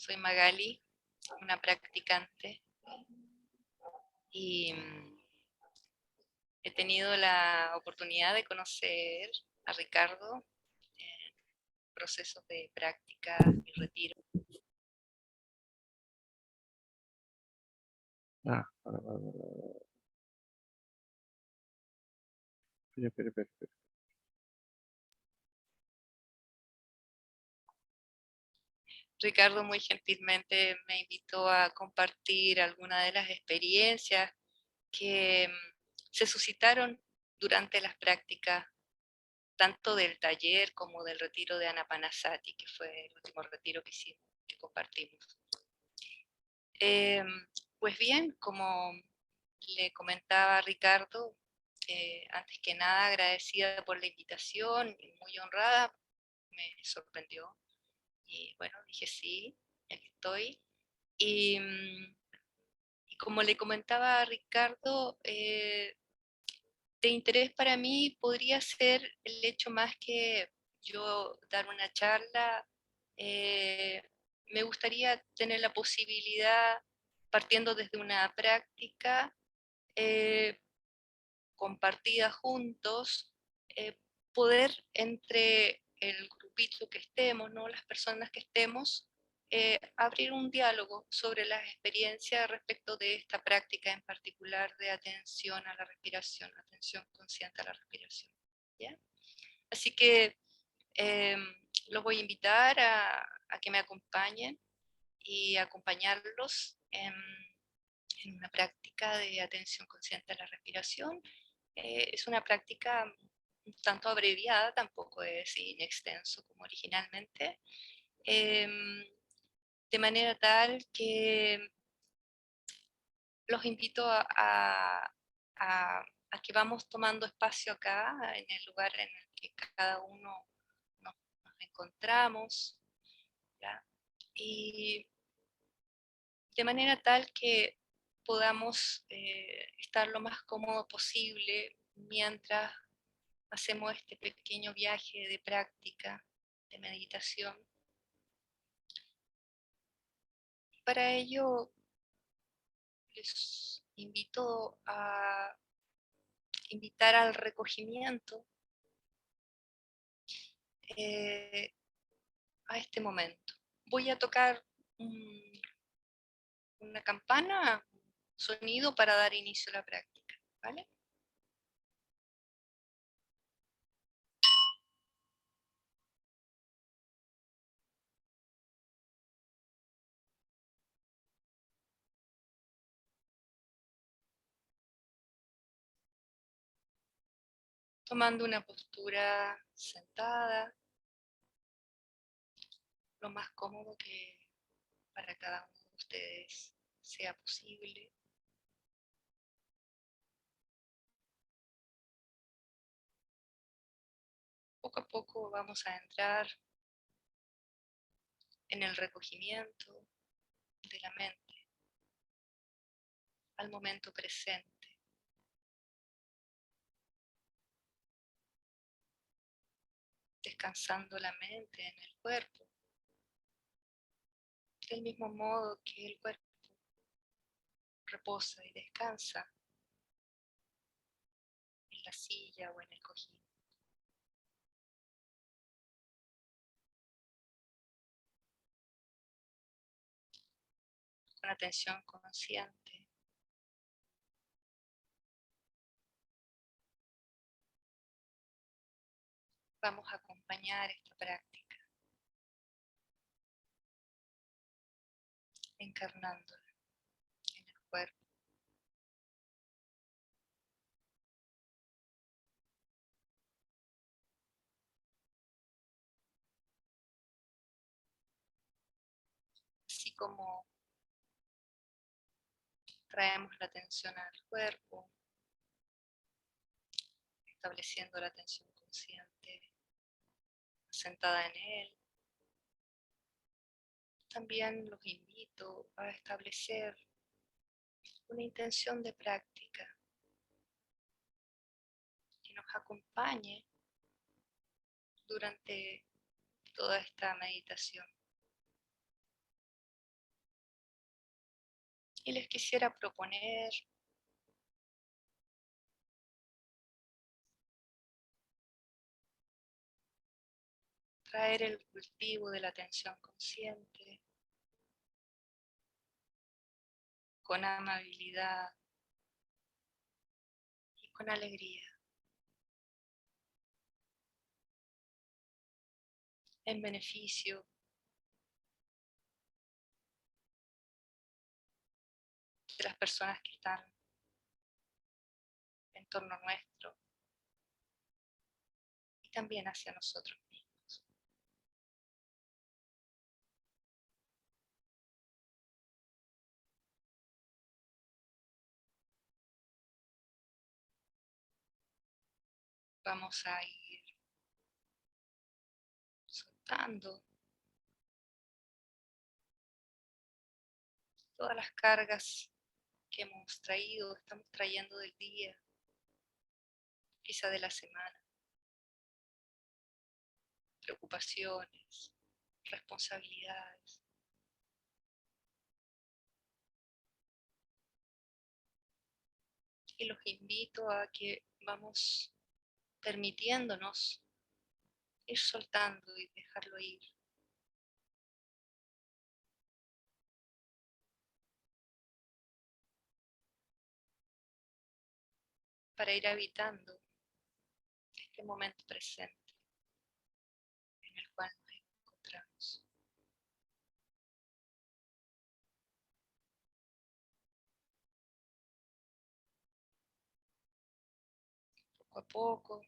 Soy Magali, una practicante, y he tenido la oportunidad de conocer a Ricardo en procesos de práctica y retiro. Espera. Ricardo muy gentilmente me invitó a compartir algunas de las experiencias que se suscitaron durante las prácticas, tanto del taller como del retiro de Anapanasati, que fue el último retiro que hicimos, que compartimos. Pues bien, como le comentaba a Ricardo, antes que nada agradecida por la invitación y muy honrada, me sorprendió. Y bueno, dije sí, aquí estoy. Y, y como le comentaba a Ricardo, de interés para mí podría ser el hecho más que yo dar una charla. eh, Me gustaría tener la posibilidad, partiendo desde una práctica eh, compartida juntos, poder entre el grupito que estemos, ¿no? Las personas que estemos, abrir un diálogo sobre las experiencias respecto de esta práctica en particular de atención a la respiración, atención consciente a la respiración. ¿Ya? Así que eh, los voy a invitar a que me acompañen y acompañarlos en una práctica de atención consciente a la respiración. Es una práctica un tanto abreviada, tampoco es inextenso como originalmente, de manera tal que los invito a que vamos tomando espacio acá, en el lugar en el que cada uno nos encontramos, ¿ya? Y de manera tal que podamos estar lo más cómodo posible mientras hacemos este pequeño viaje de práctica, de meditación. Para ello les invito a invitar al recogimiento eh, a este momento. Voy a tocar una campana, un sonido para dar inicio a la práctica, ¿vale? Tomando una postura sentada, lo más cómodo que para cada uno de ustedes sea posible. Poco a poco vamos a entrar en el recogimiento de la mente al momento presente, descansando la mente en el cuerpo, del mismo modo que el cuerpo reposa y descansa en la silla o en el cojín. Con atención consciente, vamos a acompañar esta práctica, encarnándola en el cuerpo. Así como traemos la atención al cuerpo, estableciendo la atención consciente sentada en él, también los invito a establecer una intención de práctica que nos acompañe durante toda esta meditación. Y les quisiera proponer traer el cultivo de la atención consciente con amabilidad y con alegría, en beneficio de las personas que están en torno nuestro y también hacia nosotros mismos. Vamos a ir soltando todas las cargas que hemos traído, estamos trayendo del día, quizá de la semana, preocupaciones, responsabilidades. Y los invito a que vamos permitiéndonos ir soltando y dejarlo ir, para ir habitando este momento presente en el cual nos encontramos. Poco a poco,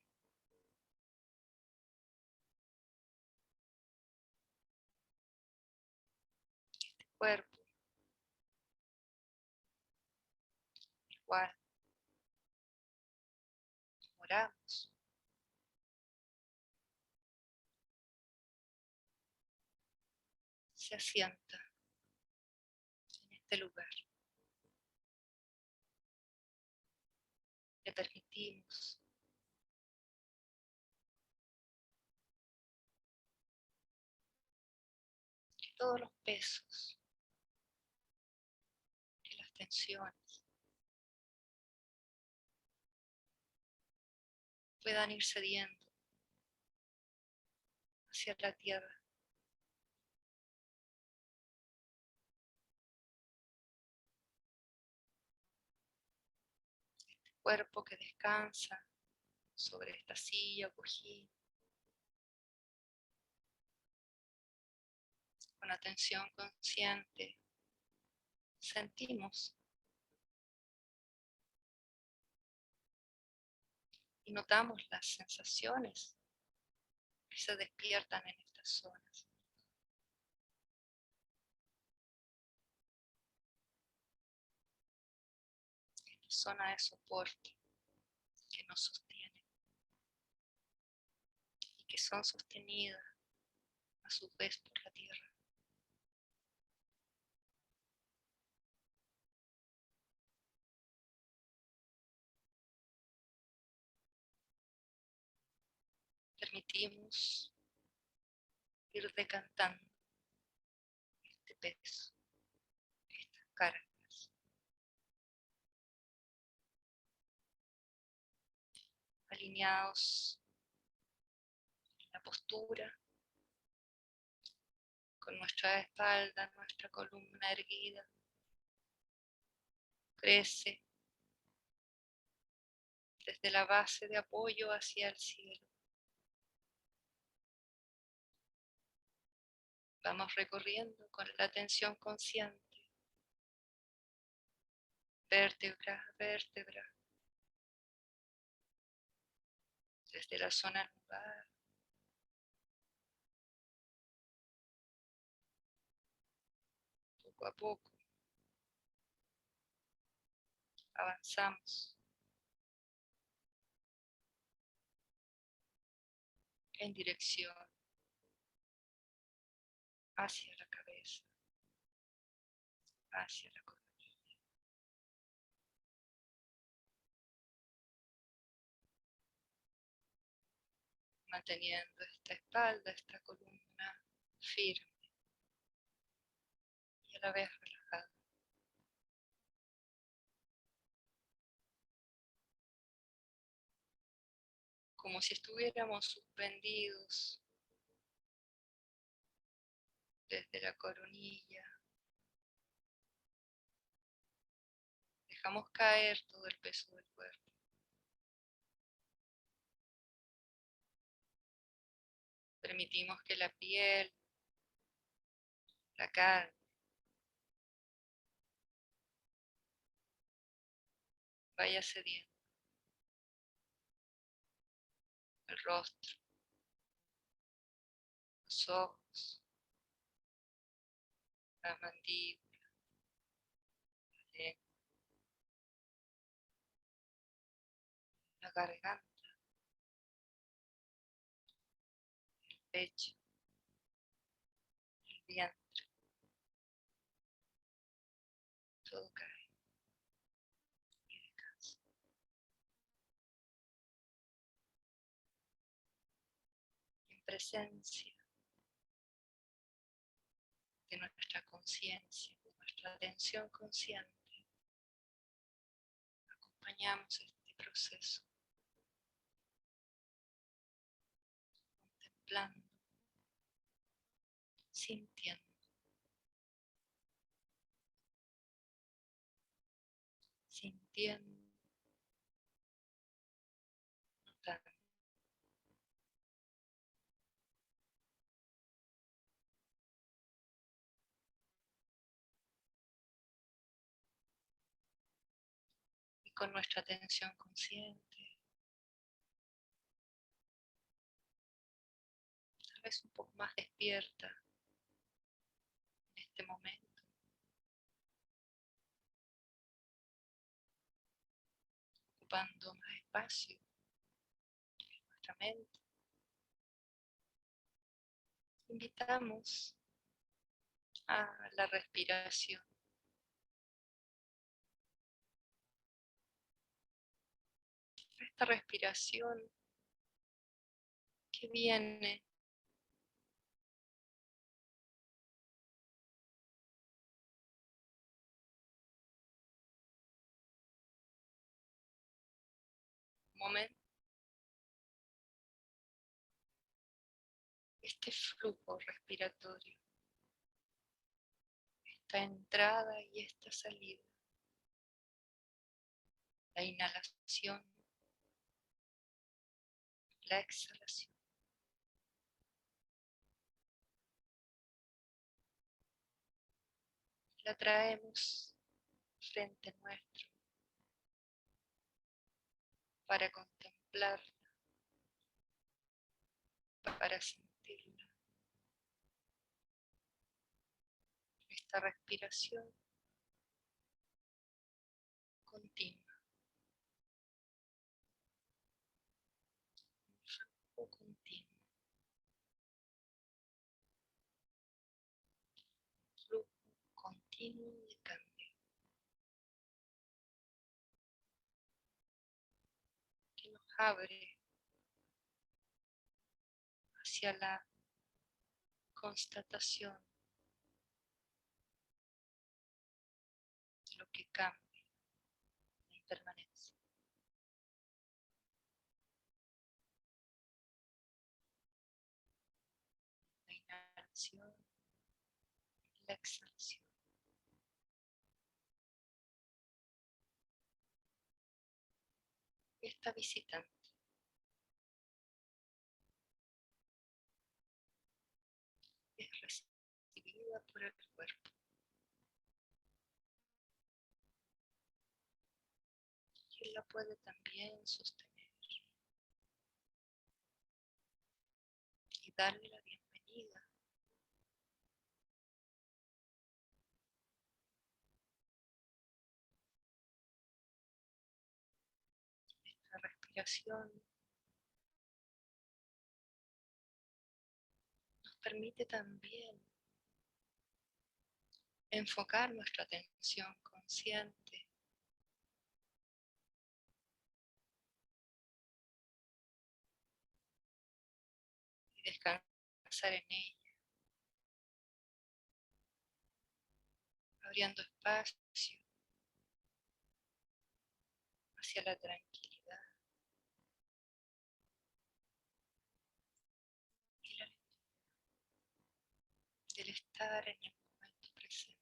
el cuerpo, igual, oramos, se asienta en este lugar. Le permitimos que todos los pesos, que las tensiones puedan ir cediendo hacia la tierra. Cuerpo que descansa sobre esta silla o cojín, con atención consciente, sentimos y notamos las sensaciones que se despiertan en estas zonas. Esta zona de soporte que nos sostiene y que son sostenidas a su vez por la tierra. Permitimos ir decantando este peso, estas cargas, alineados en la postura, con nuestra espalda, nuestra columna erguida, crece desde la base de apoyo hacia el cielo. Vamos recorriendo con la atención consciente, vértebra a vértebra, desde la zona lumbar, poco a poco avanzamos en dirección hacia la cabeza, hacia la coronilla, manteniendo esta espalda, esta columna firme y a la vez relajada. como si estuviéramos suspendidos desde la coronilla. Dejamos caer todo el peso del cuerpo. Permitimos que la piel, la carne, vaya cediendo. El rostro, los ojos, la mandíbula, la lengua, la garganta, el pecho, el vientre, todo cae y descansa. En presencia de nuestra conciencia, de nuestra atención consciente, acompañamos este proceso, contemplando, sintiendo, sintiendo, notando. Y con nuestra atención consciente, tal vez un poco más despierta en este momento, ocupando más espacio en nuestra mente, invitamos a la respiración. Esta respiración que viene un momento, este flujo respiratorio, esta entrada y esta salida, la inhalación, la exhalación. La traemos frente nuestro para contemplarla, para sentirla. Esta respiración continua, un flujo continuo, flujo continuo de cambio que nos abre hacia la constatación de lo que cambia y permanece. La inhalación y la exhalación. Esta visitante es recibida por el cuerpo, y él la puede también sostener y darle la bienvenida a la respiración. Nos permite también enfocar nuestra atención consciente y descansar en ella, abriendo espacio hacia la tranquilidad, estar en el momento presente.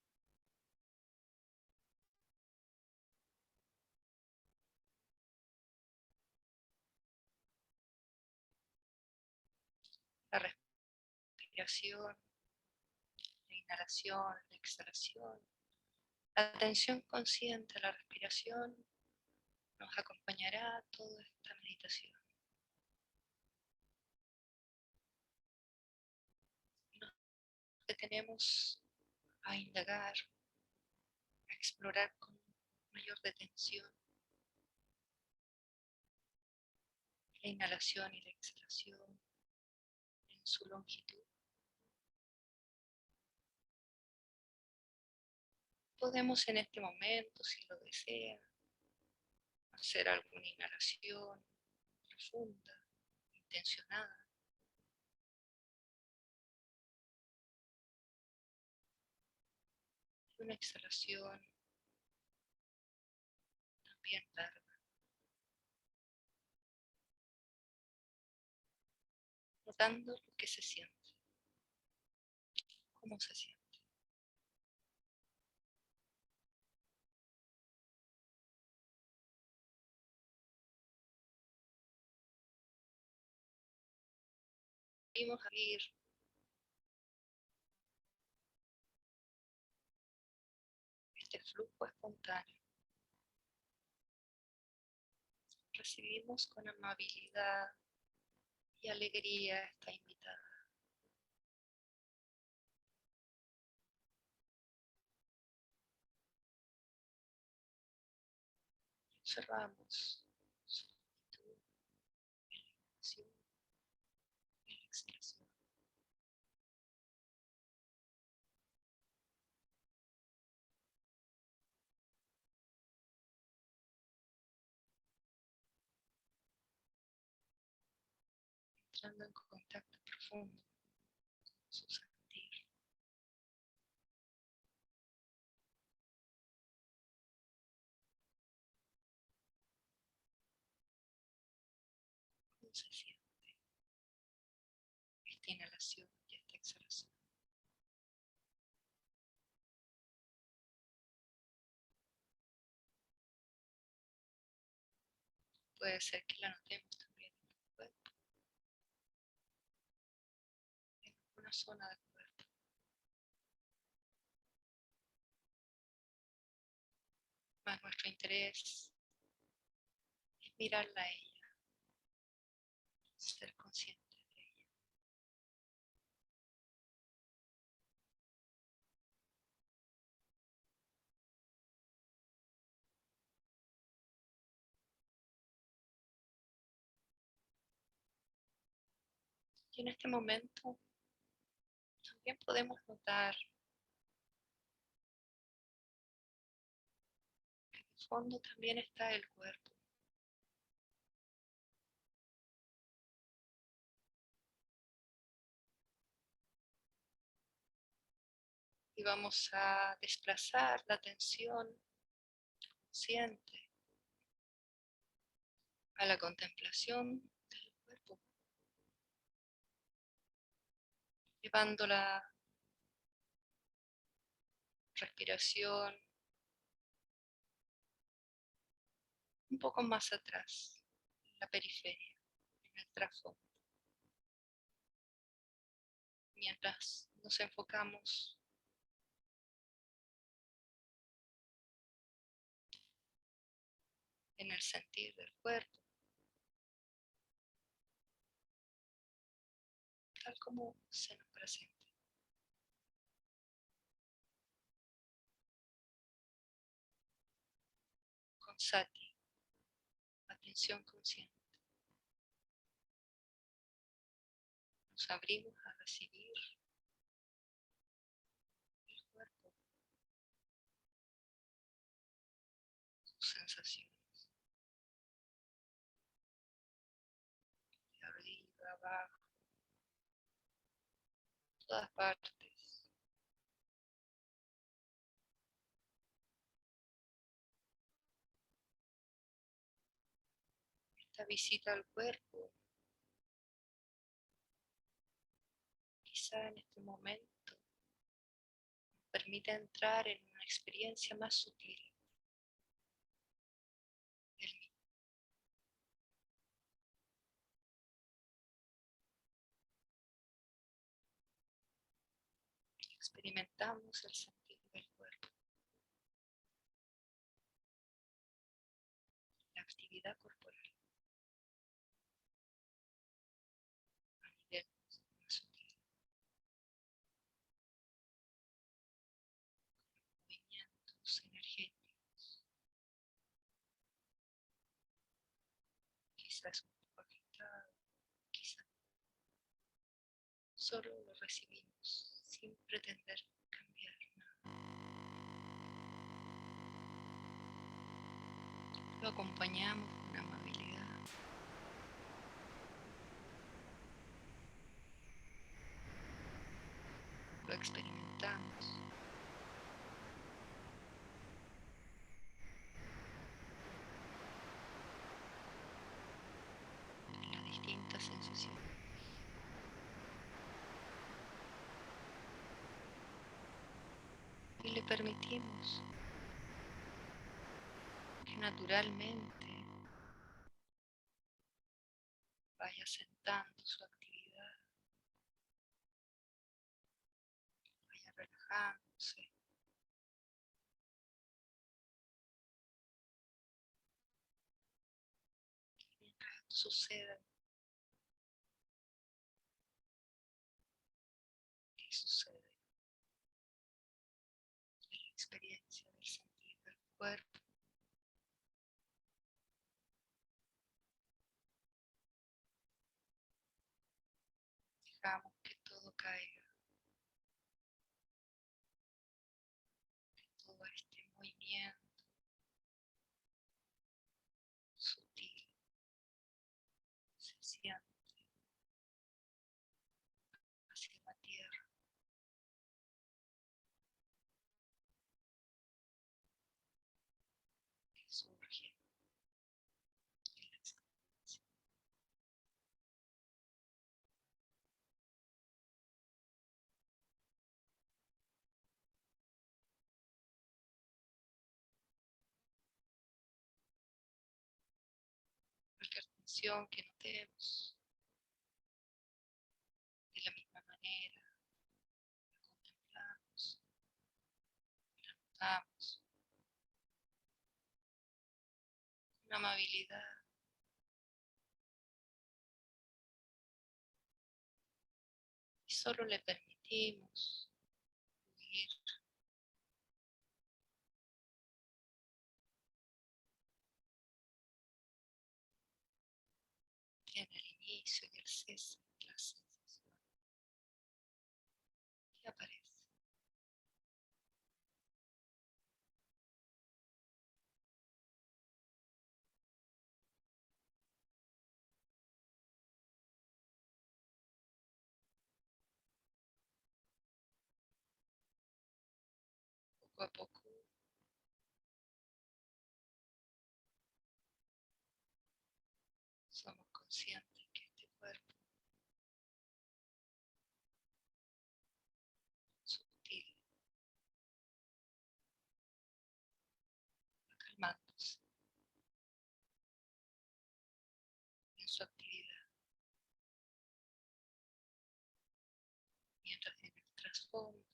La respiración, la inhalación, la exhalación, la atención consciente a la respiración nos acompañará a toda esta meditación. Nos detenemos a indagar, a explorar con mayor detención la inhalación y la exhalación en su longitud. Podemos en este momento, si lo desea, hacer alguna inhalación profunda, intencionada, y una exhalación también larga, notando lo que se siente, cómo se siente. Vamos a abrir este flujo espontáneo. Recibimos con amabilidad y alegría esta invitada. Observamos su actitud en la inhalación y en la exhalación. Entrando en contacto profundo con su sentir, cómo se siente esta inhalación y esta exhalación. Puede ser que la notemos también en el cuerpo, en alguna zona del cuerpo. Más nuestro interés es mirarla a ella, ser consciente de ella. Y en este momento también podemos notar que en el fondo también está el cuerpo. Y vamos a desplazar la atención consciente a la contemplación del cuerpo, llevando la respiración un poco más atrás, en la periferia, en el trasfondo, mientras nos enfocamos en el sentir del cuerpo, tal como se nos presenta. Con sati, atención consciente, nos abrimos a recibir el cuerpo, sus sensaciones, de arriba, abajo, todas partes. Esta visita al cuerpo, quizá en este momento permite entrar en una experiencia más sutil del mismo. Experimentamos el sentido del cuerpo, la actividad corporal a nivel más sutil, movimientos energéticos, quizás un poco agitado, quizás solo lo recibimos sin pretender cambiar nada. Lo acompañamos con amabilidad. Lo experimentamos. Las distintas sensaciones. Y le permitimos que naturalmente vaya sentando su actividad, vaya relajándose. Mientras esto suceda, ¿qué sucede en la experiencia del sentir del cuerpo? Dejamos que todo caiga, que todo este movimiento sutil se siente hacia la tierra, que surge en la experiencia. Cualquier tensión que notemos, de la misma manera, la contemplamos, la notamos, con amabilidad, y solo le permitimos fluir. Tiene el inicio y el cese de la sensación que aparece. Poco a poco somos conscientes que este cuerpo sutil va calmándose en su actividad, mientras en el trasfondo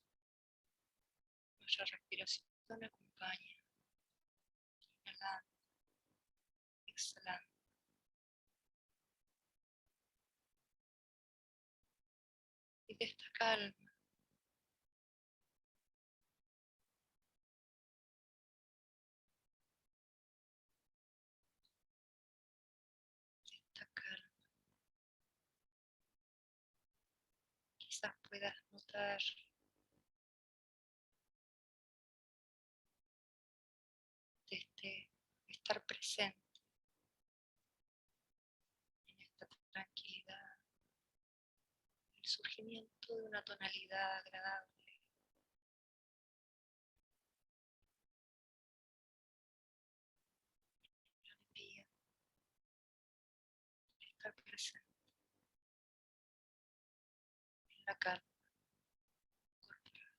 nuestra respiración acompaña, inhalando, exhalando, y de esta calma, esta calma, quizás puedas notar desde estar presente en esta tranquilidad, el surgimiento de una tonalidad agradable, una melodía, estar presente en la calma corporal.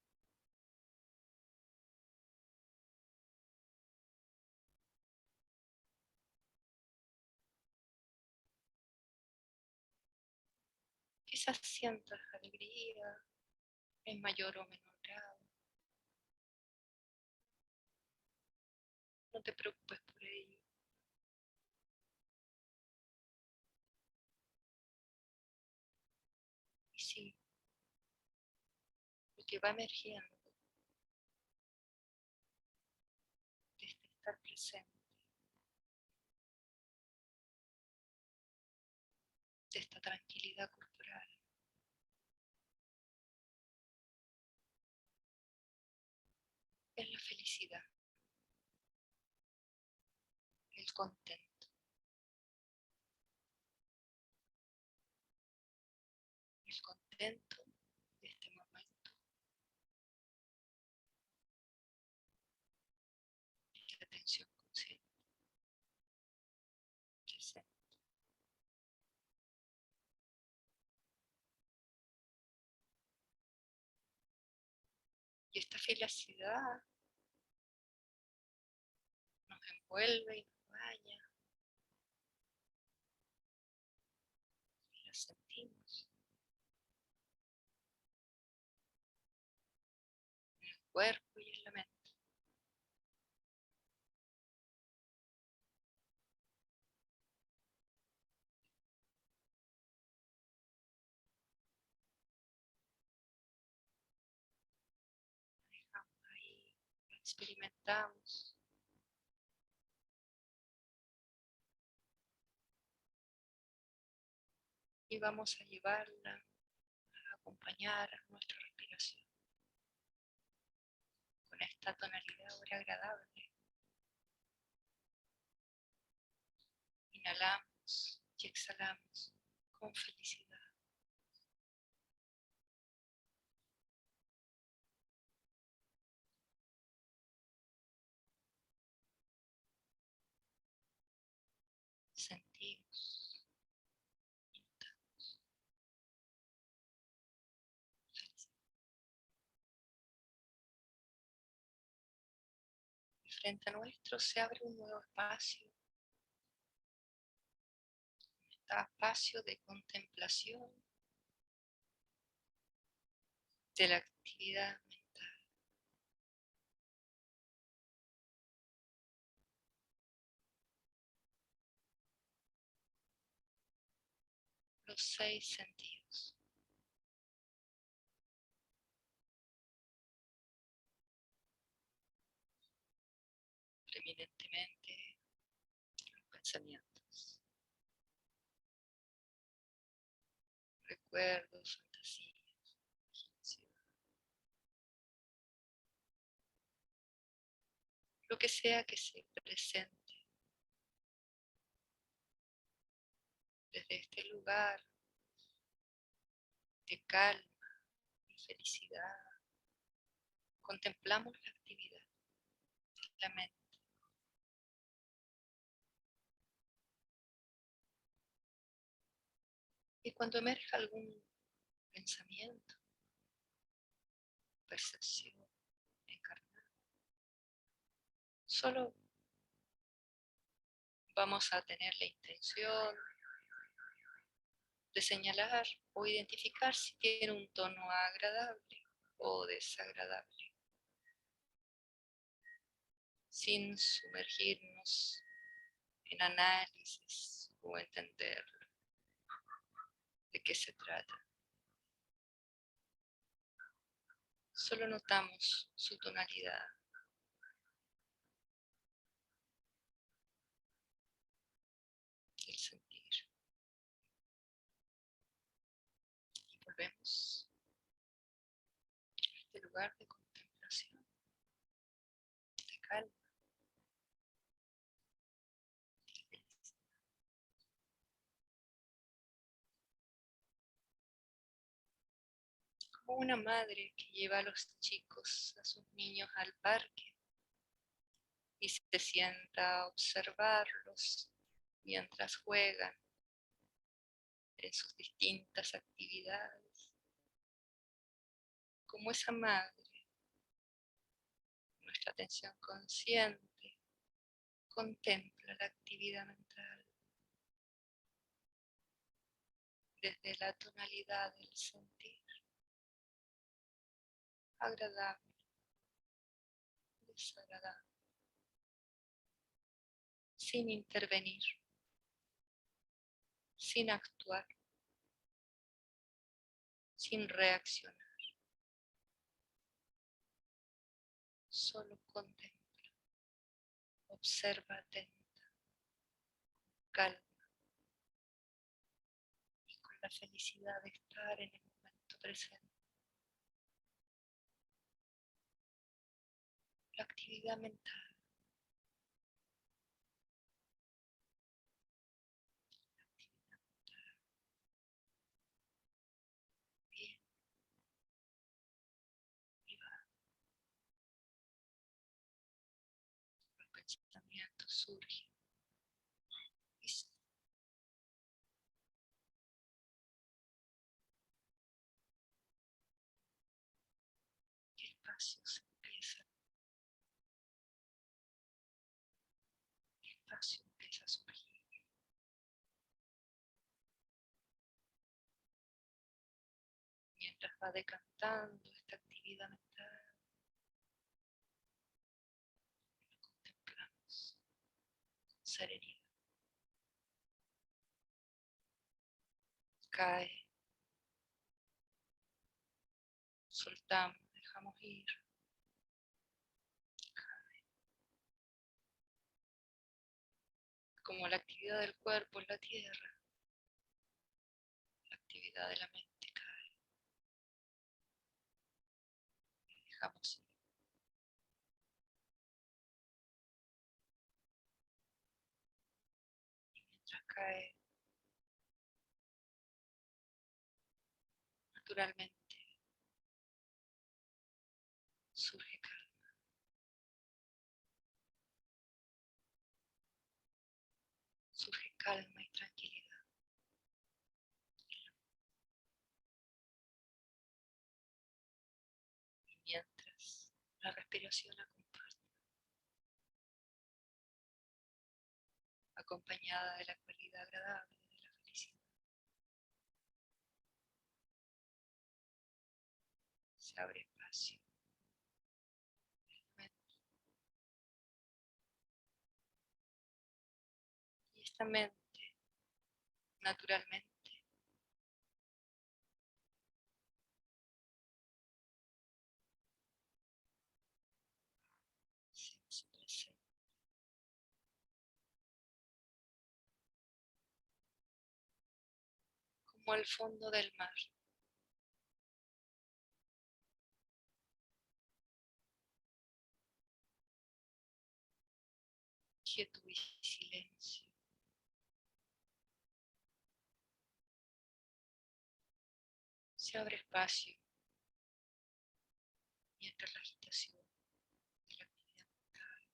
quizás sientas alegría en mayor o menor grado. No te preocupes por ello. Y sí, lo que va emergiendo desde estar presente, de esta tranquilidad corporal, es la felicidad, el contento, el contento de este momento, de la atención consciente, presente. Y esta felicidad nos envuelve y nos baña, y la sentimos en el cuerpo y en la mente. Ahí la experimentamos y vamos a llevarla a acompañar a nuestra respiración con esta tonalidad ahora agradable. Inhalamos y exhalamos con felicidad. Sentimos felicidad. Y frente a nuestro se abre un nuevo espacio, un espacio de contemplación de la actividad mental, los 6 sentidos. Preeminentemente los pensamientos, recuerdos, fantasías, imaginación, lo que sea que se presente desde este lugar de calma y felicidad. Contemplamos la actividad de la mente y cuando emerja algún pensamiento, percepción encarnada, solo vamos a tener la intención de señalar o identificar si tiene un tono agradable o desagradable, sin sumergirnos en análisis o entender de qué se trata. Solo notamos su tonalidad, el sentir, y volvemos a este lugar de contemplación, de calma. Como una madre que lleva a los chicos, a sus niños al parque y se sienta a observarlos mientras juegan en sus distintas actividades. Como esa madre, nuestra atención consciente contempla la actividad mental desde la tonalidad del sentir, agradable, desagradable, sin intervenir, sin actuar, sin reaccionar, solo contempla, observa atenta, calma y con la felicidad de estar en el momento presente. La actividad mental, bien, y va, los pensamientos surgen y espacio se empieza, espacio empieza a surgir. Mientras va decantando esta actividad mental, lo contemplamos con serenidad. Cae, soltamos, dejamos ir. Como la actividad del cuerpo en la tierra, la actividad de la mente cae, dejamos ir. Mientras cae, naturalmente surge calma, surge calma y tranquilidad. Y mientras la respiración acompañada de la cualidad agradable de la felicidad, se abre espacio en la mente. Y esta mente, naturalmente, se hace presente como al fondo del mar, quietud y silencio. Se abre espacio mientras la agitación de la actividad mental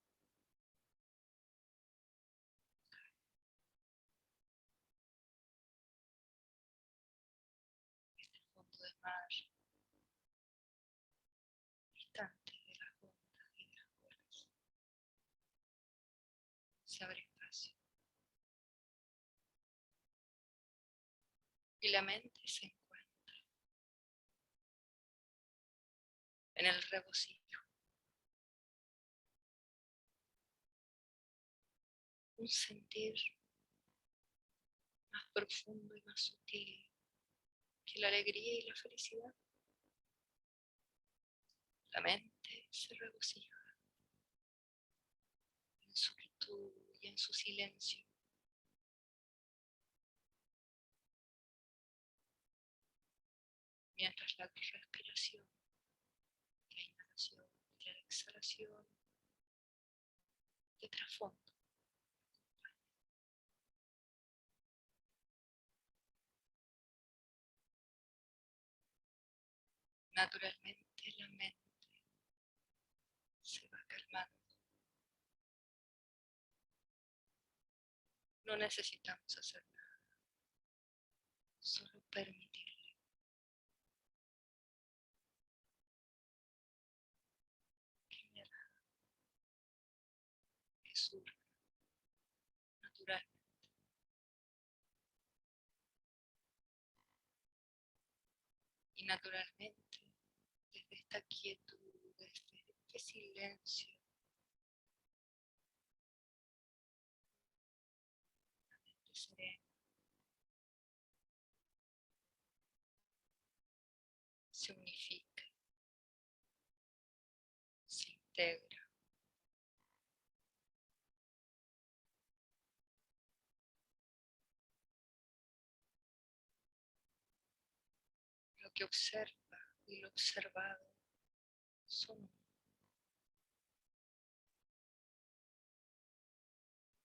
desde el fondo del mar, distante de las ondas y de las olas. Se abre espacio y la mente se encuentra en el regocijo, un sentir más profundo y más sutil que la alegría y la felicidad. La mente se regocija en su quietud y en su silencio, mientras la respiración, la inhalación y la exhalación de trasfondo. Naturalmente la mente se va calmando. No necesitamos hacer nada, solo permitirle que surja naturalmente. naturalmente, desde esta quietud, desde este silencio, sereno, se unifica, se integra. Lo que observa y lo observado son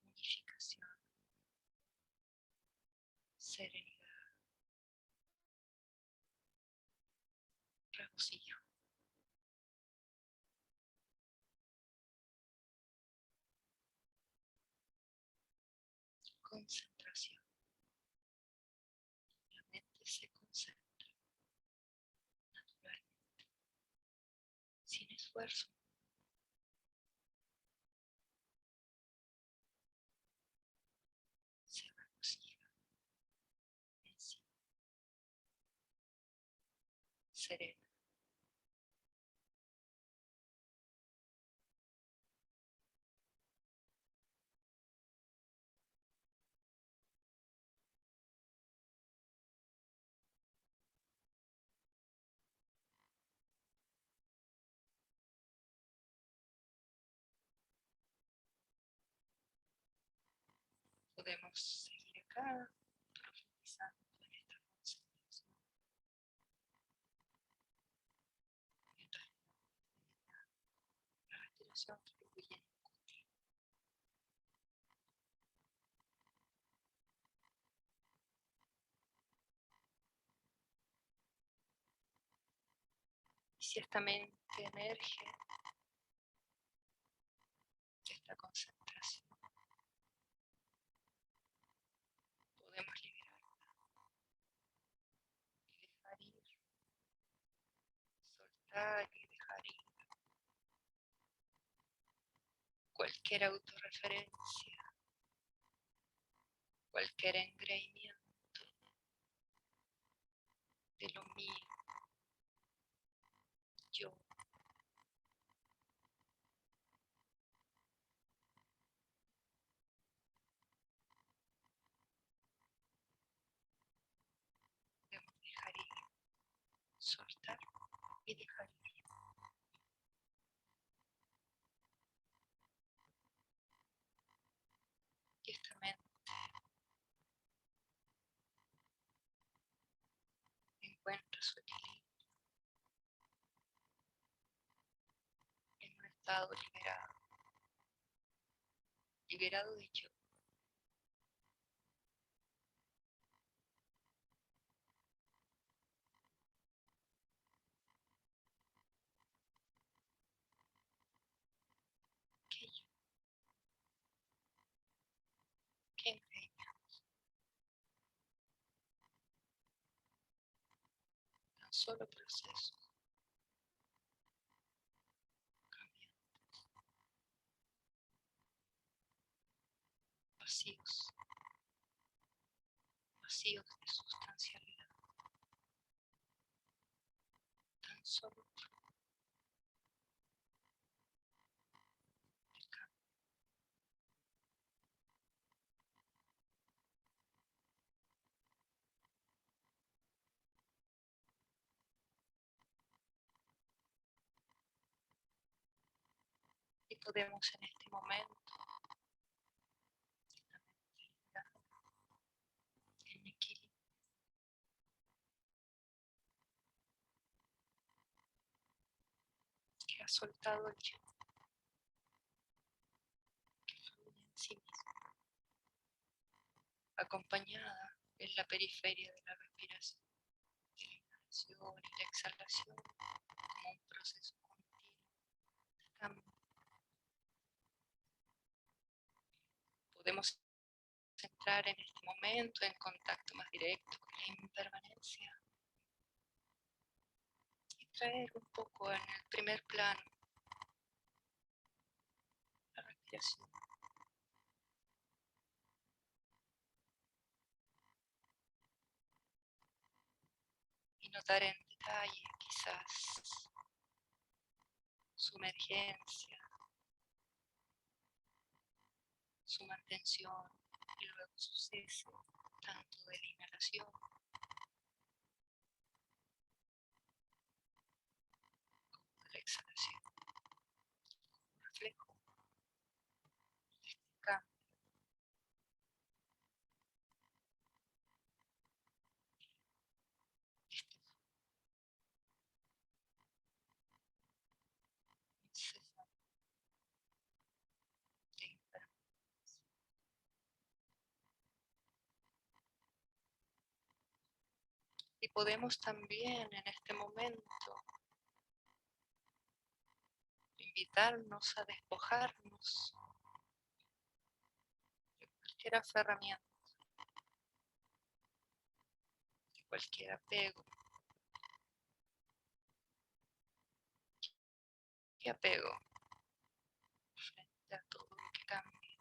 unificación, serenidad, regocijo. Concentración. La mente se concentra naturalmente, sin esfuerzo. Se regocija en sí, serena. Podemos seguir acá, profundizando en esta concentración, mientras la respiración fluye. Y si esta mente emerge de esta concentración, podemos liberarla y dejar ir, soltar y dejar ir cualquier autorreferencia, cualquier engreimiento de lo mío, yo. Podemos dejar ir, soltar y dejar ir. Y esta mente encuentra su equilibrio en un estado liberado, liberado de yo. ¿Qué yo? ¿Qué engaño? Tan solo procesos, cambiantes, vacíos, vacíos de sustancialidad, tan solo el cambio. Y podemos en este momento, en equilibrio, que ha soltado el yo, que fluye en sí mismo, acompañada en la periferia de la respiración, de la inhalación y la exhalación, como un proceso continuo de cambio. Podemos entrar en este momento en contacto más directo con la impermanencia y traer un poco en el primer plano la respiración. Y notar en detalle, quizás su emergencia, su mantención y luego su cese, tanto de la inhalación como de la exhalación, un reflejo de este cambio, este incesante impermanencia. Y podemos también en este momento invitarnos a despojarnos de cualquier aferramiento, de cualquier apego. ¿Qué apego frente a todo lo que cambia?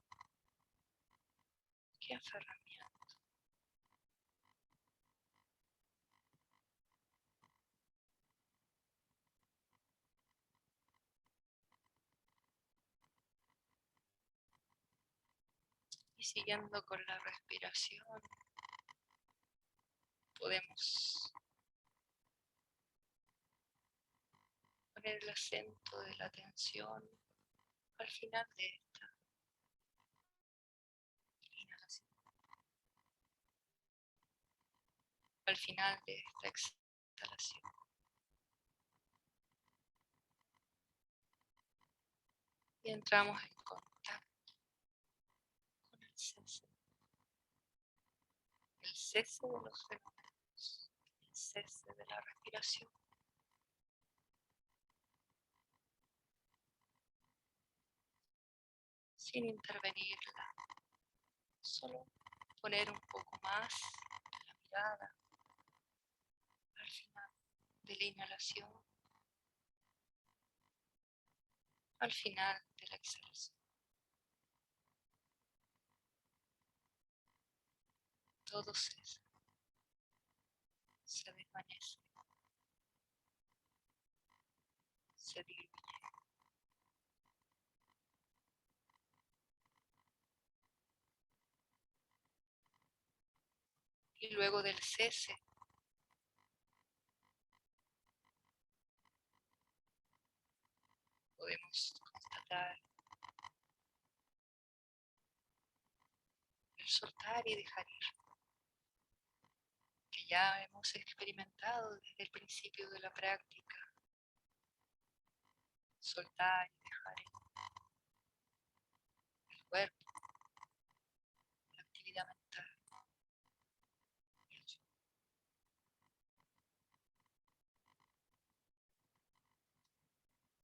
¿Qué aferramiento? Y siguiendo con la respiración, podemos poner el acento de la atención al final de esta inhalación, al final de esta exhalación. Y entramos en contacto con el cese de los fenómenos, el cese de la respiración. Sin intervenirla, solo poner un poco más la mirada al final de la inhalación, al final de la exhalación. Todo cesa, se desvanece, se diluye. Y luego del cese, podemos constatar el soltar y dejar ir, que ya hemos experimentado desde el principio de la práctica. Soltar y dejar ir el cuerpo, la actividad mental, el yo.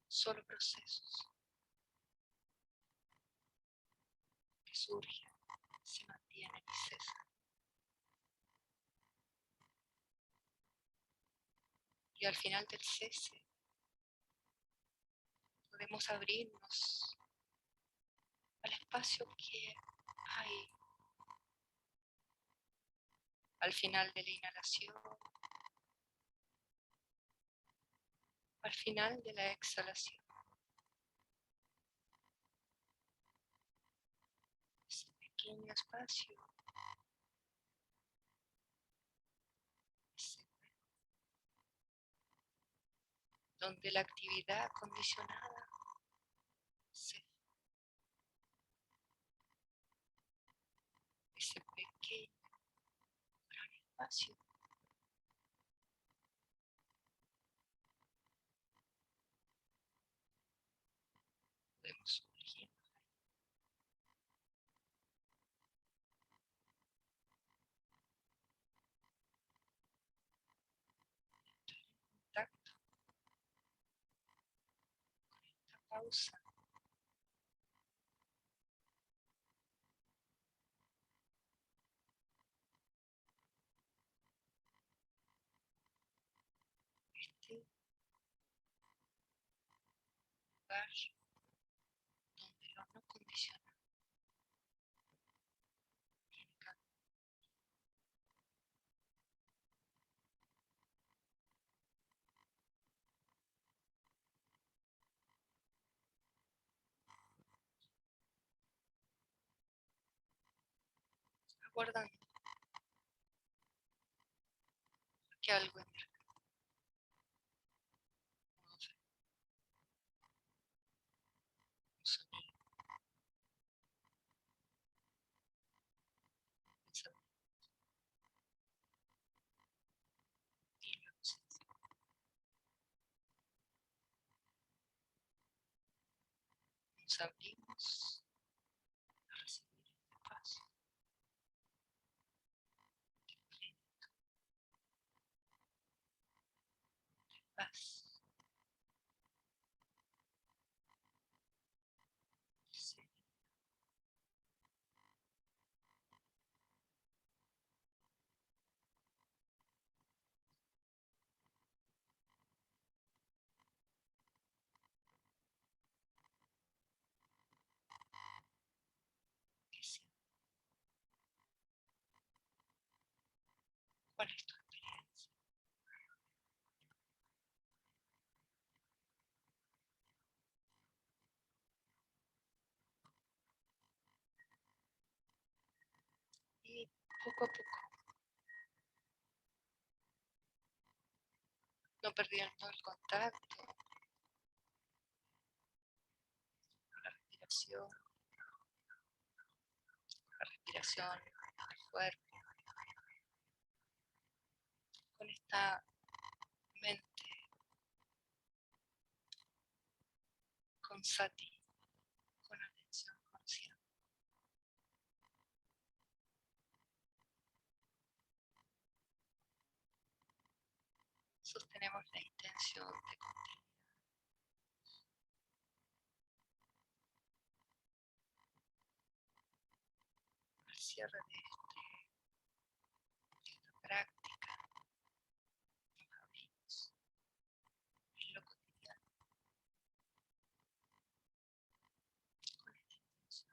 Solo procesos que surgen, se mantienen y cesan. Y al final del cese podemos abrirnos al espacio que hay al final de la inhalación, al final de la exhalación. Ese pequeño espacio, ese donde la actividad condicionada se, ese pequeño gran espacio podemos sumergir en contacto con esta pausa, este lugar donde lo no condicionado tiene campo. guardando. Que algo emerge. No sé, un sonido, pensamiento y la ausencia. Nos abrimos a recibir este paso. Paz. ¿Cuál es tu experiencia? Y poco a poco, no perdiendo el contacto con la respiración del cuerpo, con esta mente, con sati, con atención consciente. Sostenemos la intención de continuar al cierre de esta práctica. Nos abrimos en lo cotidiano con esta intención.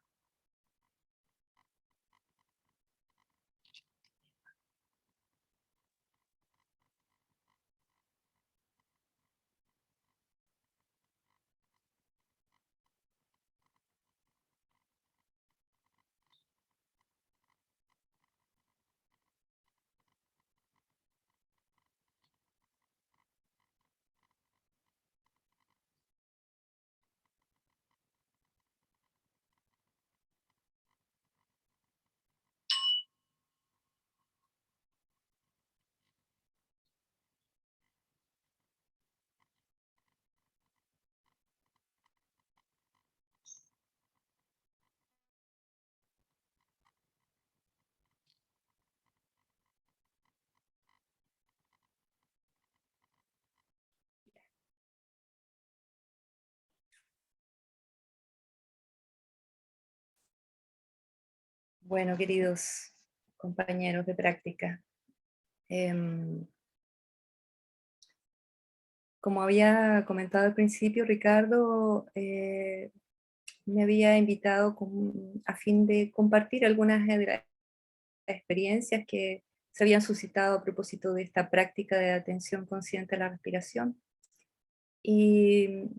Bueno, queridos compañeros de práctica, como había comentado al principio, Ricardo me había invitado a fin de compartir algunas de las experiencias que se habían suscitado a propósito de esta práctica de atención consciente a la respiración. Y,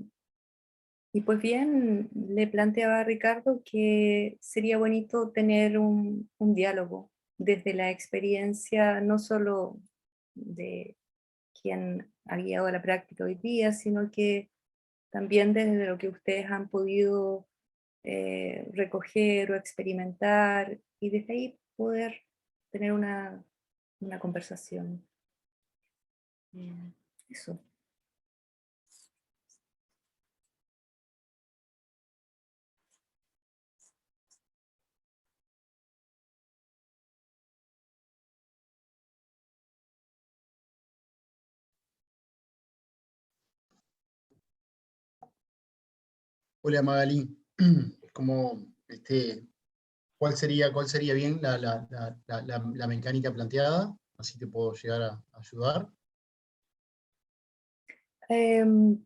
y pues bien, le planteaba a Ricardo que sería bonito tener un diálogo desde la experiencia no solo de quien ha guiado la práctica hoy día, sino que también desde lo que ustedes han podido recoger o experimentar y desde ahí poder tener una conversación. Eso. Hola Magalí, como cuál sería bien la mecánica planteada? Así te puedo llegar a ayudar. Em,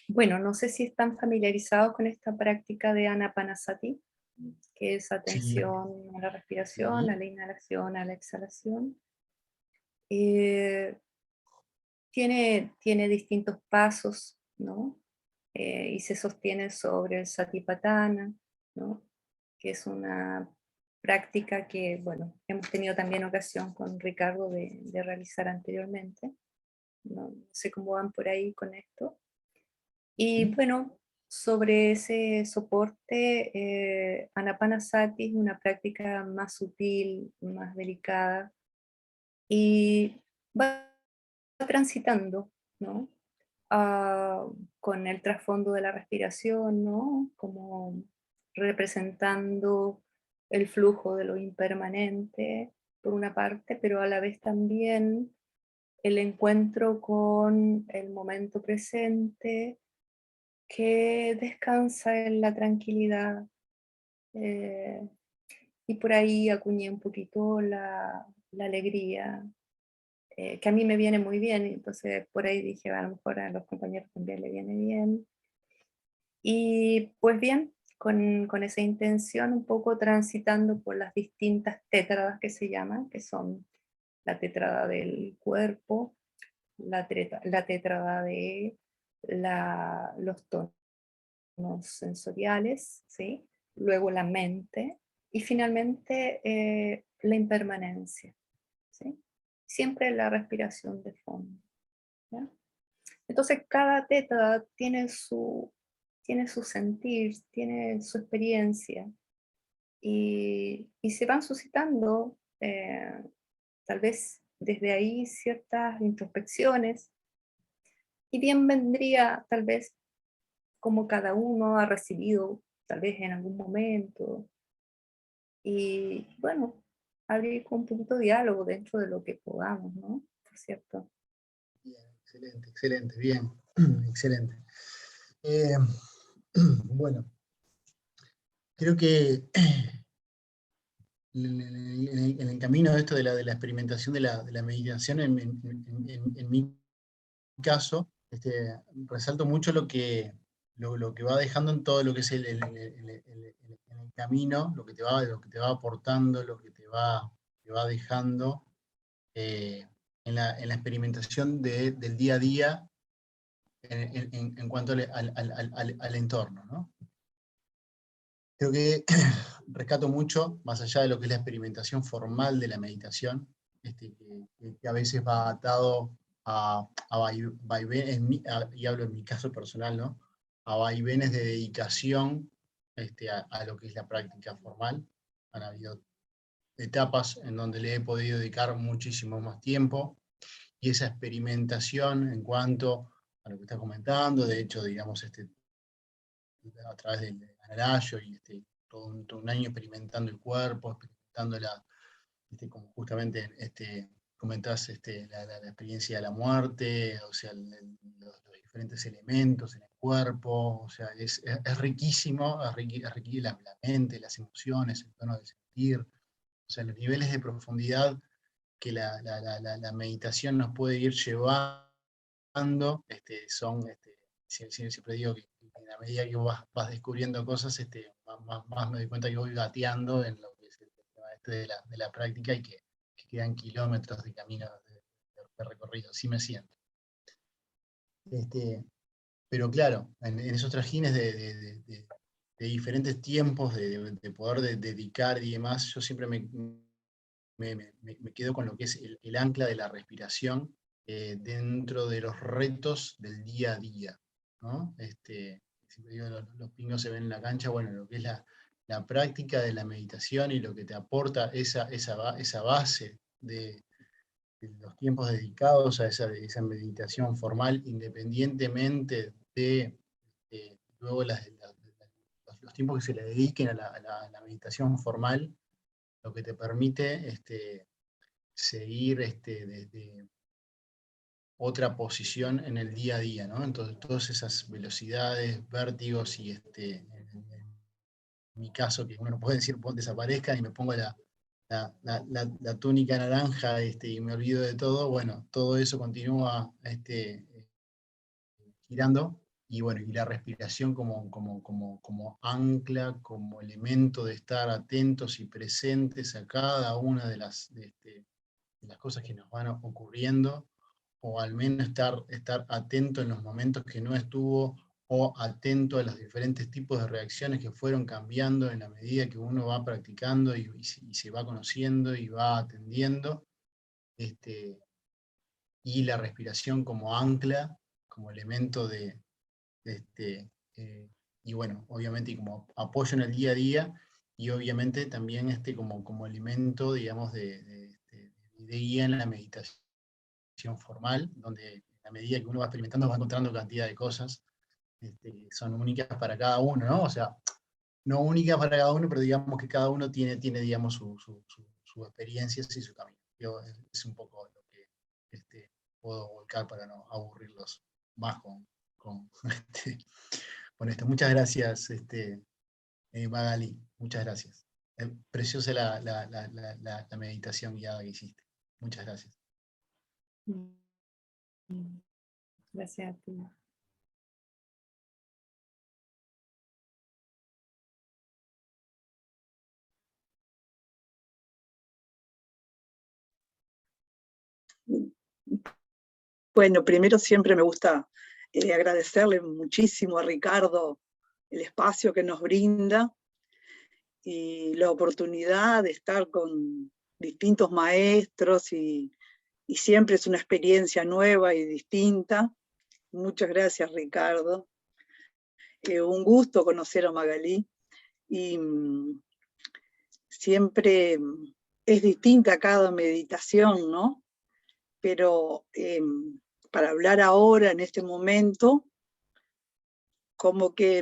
bueno, no sé si están familiarizados con esta práctica de Anapanasati, que es Sí, atención a la respiración, a sí. la inhalación, a la exhalación. Eh, tiene distintos pasos, ¿no? Y se sostiene sobre el Satipatthana, ¿no? Que es una práctica que, bueno, hemos tenido también ocasión con Ricardo de realizar anteriormente. No sé cómo van por ahí con esto. Y bueno, sobre ese soporte, Anapanasati es una práctica más sutil, más delicada, y va transitando, ¿no? Ah, con el trasfondo de la respiración, ¿no? Como representando el flujo de lo impermanente, por una parte, pero a la vez también el encuentro con el momento presente que descansa en la tranquilidad. eh, y por ahí acuñé un poquito la alegría, que a mí me viene muy bien, y entonces por ahí dije, a lo mejor a los compañeros también le viene bien. Y pues bien, con esa intención, un poco transitando por las distintas tétradas que se llaman, que son la tétrada del cuerpo, la tétrada de los tonos sensoriales, ¿sí? Luego la mente y finalmente la impermanencia, ¿sí? Siempre la respiración de fondo, ¿ya? Entonces cada tétrada tiene su sentir, tiene su experiencia, y se van suscitando tal vez desde ahí ciertas introspecciones, y bien vendría tal vez como cada uno ha recibido, tal vez en algún momento, y bueno, abrir con un poquito de diálogo dentro de lo que podamos, ¿no? Por cierto. Bien, excelente, excelente, bien, excelente. Bueno, creo que en el camino de esto de la experimentación de la meditación, en mi caso, resalto mucho lo que va dejando en todo lo que es el camino, lo que te va aportando, lo que te va dejando en la experimentación del día a día en cuanto al entorno, ¿no? Creo que rescato mucho, más allá de lo que es la experimentación formal de la meditación, que a veces va atado a vaivenes, y hablo en mi caso personal, ¿no? A vaivenes de dedicación a lo que es la práctica formal. Han habido etapas en donde le he podido dedicar muchísimo más tiempo, y esa experimentación en cuanto a lo que estás comentando, de hecho, digamos, a través del Anarayo y todo un año experimentando el cuerpo, experimentando como justamente comentás, la experiencia de la muerte, o sea, los diferentes elementos en el cuerpo, o sea, es riquísimo, es riquísimo la mente, las emociones, el tono de sentir, o sea, los niveles de profundidad que la meditación nos puede ir llevando, son, siempre digo que en la medida que vas descubriendo cosas, más me doy cuenta que voy gateando en lo que es el tema de la práctica, y que quedan kilómetros de camino de recorrido, así me siento. Pero claro, en esos trajines de diferentes tiempos de poder dedicar y demás, yo siempre me quedo con lo que es el ancla de la respiración dentro de los retos del día a día, ¿no? Siempre digo, los pingos se ven en la cancha, bueno, lo que es la práctica de la meditación y lo que te aporta esa base de los tiempos dedicados a esa meditación formal, independientemente de luego los tiempos que se le dediquen a la meditación formal, lo que te permite seguir desde otra posición en el día a día, ¿no? Entonces, todas esas velocidades, vértigos, y en mi caso, que uno no puede decir desaparezcan y me pongo la túnica naranja y me olvido de todo, bueno, todo eso continúa girando, y bueno, y la respiración como ancla, como elemento de estar atentos y presentes a cada una de las cosas que nos van ocurriendo, o al menos estar atento en los momentos que no estuvo o atento a los diferentes tipos de reacciones que fueron cambiando en la medida que uno va practicando y se va conociendo y va atendiendo, y la respiración como ancla, como elemento y bueno, obviamente y como apoyo en el día a día, y obviamente también como elemento, digamos, de guía en la meditación formal, donde a medida que uno va experimentando va encontrando cantidad de cosas que son únicas para cada uno, ¿no? O sea, no únicas para cada uno, pero digamos que cada uno tiene digamos, sus experiencias y su camino. Es un poco lo que puedo volcar para no aburrirlos más con, con esto. Muchas gracias, Magali, muchas gracias. Preciosa la meditación guiada que hiciste. Muchas gracias. Gracias a ti. Bueno, primero siempre me gusta agradecerle muchísimo a Ricardo el espacio que nos brinda y la oportunidad de estar con distintos maestros y siempre es una experiencia nueva y distinta. Muchas gracias, Ricardo. Un gusto conocer a Magalí y siempre es distinta cada meditación, ¿no? Pero para hablar ahora, en este momento, como que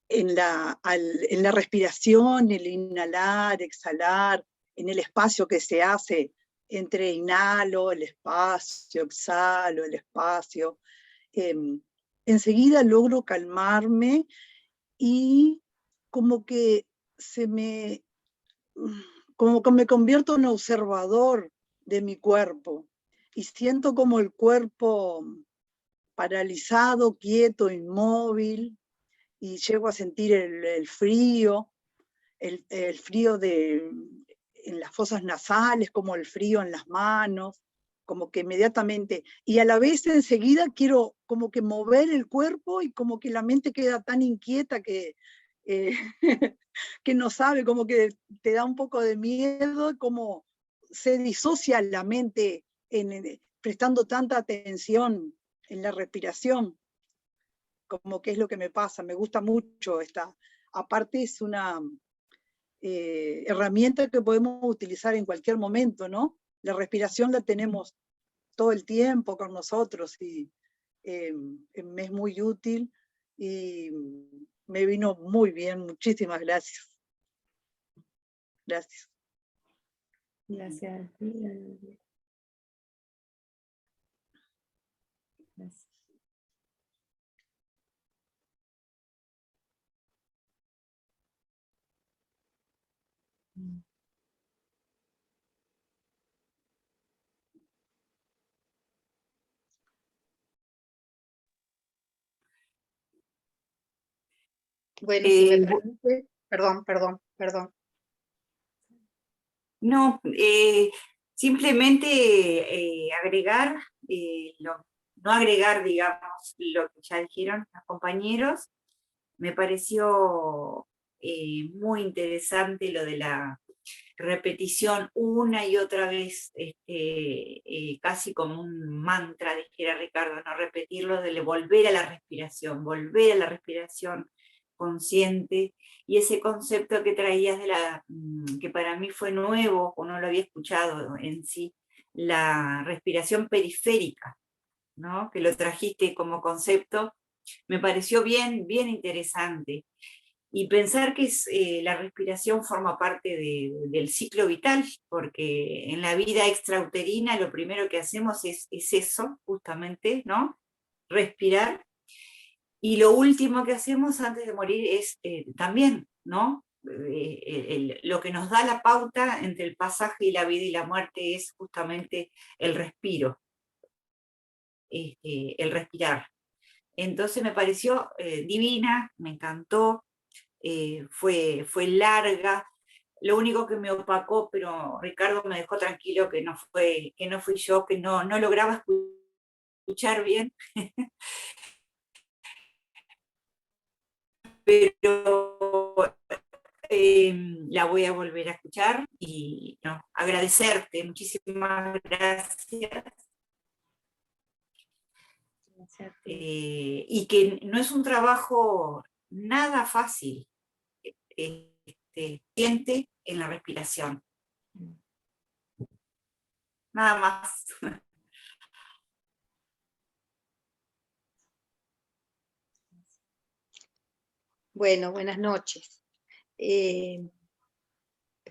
en la respiración, el inhalar, exhalar, en el espacio que se hace entre inhalo, el espacio, exhalo, el espacio, enseguida logro calmarme y como que como que me convierto en observador de mi cuerpo y siento como el cuerpo paralizado, quieto, inmóvil, y llego a sentir el frío, el frío en las fosas nasales, como el frío en las manos, como que inmediatamente, y a la vez enseguida quiero como que mover el cuerpo y como que la mente queda tan inquieta que que no sabe, como que te da un poco de miedo, como se disocia la mente prestando tanta atención en la respiración, como que es lo que me pasa. Me gusta mucho esta, aparte es una herramienta que podemos utilizar en cualquier momento, ¿no? La respiración la tenemos todo el tiempo con nosotros y me es muy útil y me vino muy bien. Muchísimas gracias. Gracias. Gracias a ti. Gracias. Bueno, si me permite, perdón. No, simplemente agregar, no agregar, digamos, lo que ya dijeron los compañeros. Me pareció muy interesante lo de la repetición una y otra vez, casi como un mantra, dijera Ricardo, no repetirlo, de volver a la respiración consciente, y ese concepto que traías que para mí fue nuevo, o no lo había escuchado en sí, la respiración periférica, ¿no? Que lo trajiste como concepto, me pareció bien interesante. Y pensar que la respiración forma parte del ciclo vital, porque en la vida extrauterina lo primero que hacemos es eso, justamente, ¿no? Respirar. Y lo último que hacemos antes de morir es también, ¿no? Lo que nos da la pauta entre el pasaje y la vida y la muerte es justamente el respiro, el respirar. Entonces me pareció divina, me encantó, fue larga. Lo único que me opacó, pero Ricardo me dejó tranquilo, que no fui yo, que no lograba escuchar escuchar bien, pero la voy a volver a escuchar y no, agradecerte, muchísimas gracias. Gracias a ti. Y que no es un trabajo nada fácil, siente en la respiración. Nada más. Bueno, buenas noches.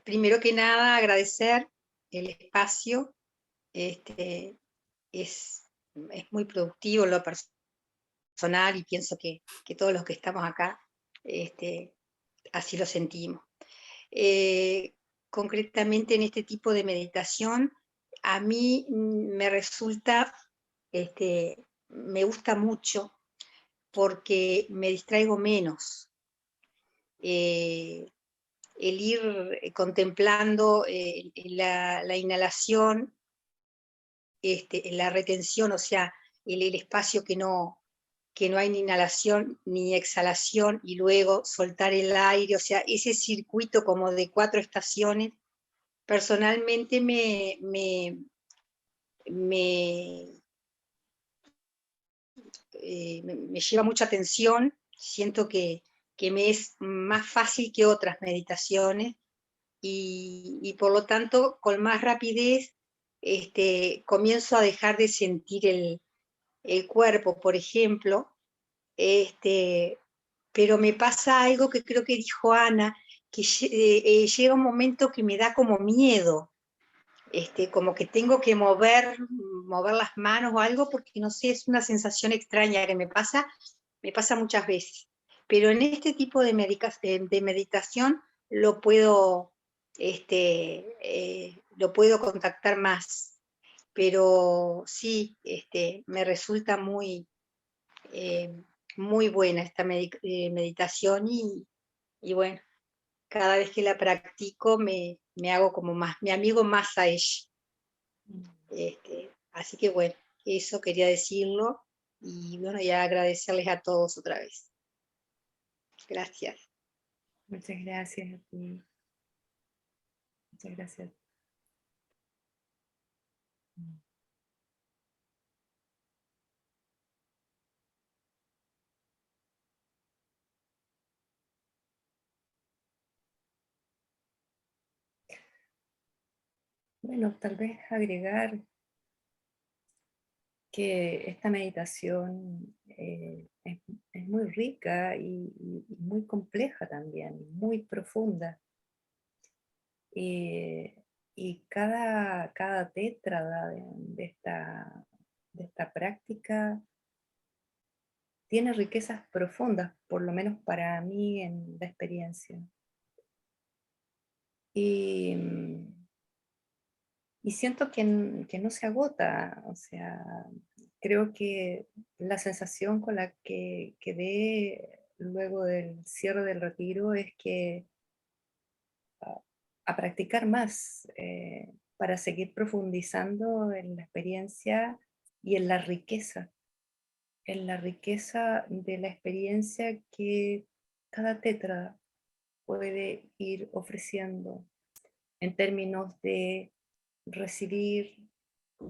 Primero que nada, agradecer el espacio. Es muy productivo en lo personal y pienso que todos los que estamos acá así lo sentimos. Concretamente en este tipo de meditación, a mí me resulta, me gusta mucho porque me distraigo menos. El ir contemplando la inhalación, la retención, o sea, el espacio que no hay ni inhalación ni exhalación, y luego soltar el aire, o sea, ese circuito como de 4 estaciones, personalmente me lleva mucha atención, siento que me es más fácil que otras meditaciones, y por lo tanto con más rapidez comienzo a dejar de sentir el cuerpo, por ejemplo, pero me pasa algo que creo que dijo Ana, que llega un momento que me da como miedo, como que tengo que mover las manos o algo, porque no sé, es una sensación extraña que me pasa muchas veces. Pero en este tipo de meditación lo puedo, lo puedo contactar más. Pero sí, me resulta eh, muy buena esta meditación, y bueno, cada vez que la practico me hago como más, mi amigo más a ella. Así que bueno, eso quería decirlo, y bueno, ya agradecerles a todos otra vez. Gracias. Muchas gracias a ti. Muchas gracias. Bueno, tal vez agregar que esta meditación es muy rica y muy compleja también, muy profunda. Y cada tétrada de esta práctica tiene riquezas profundas, por lo menos para mí en la experiencia. Y, y siento que no se agota, o sea, creo que la sensación con la que quedé luego del cierre del retiro es que a practicar más para seguir profundizando en la experiencia y en la riqueza de la experiencia que cada tetra puede ir ofreciendo en términos de recibir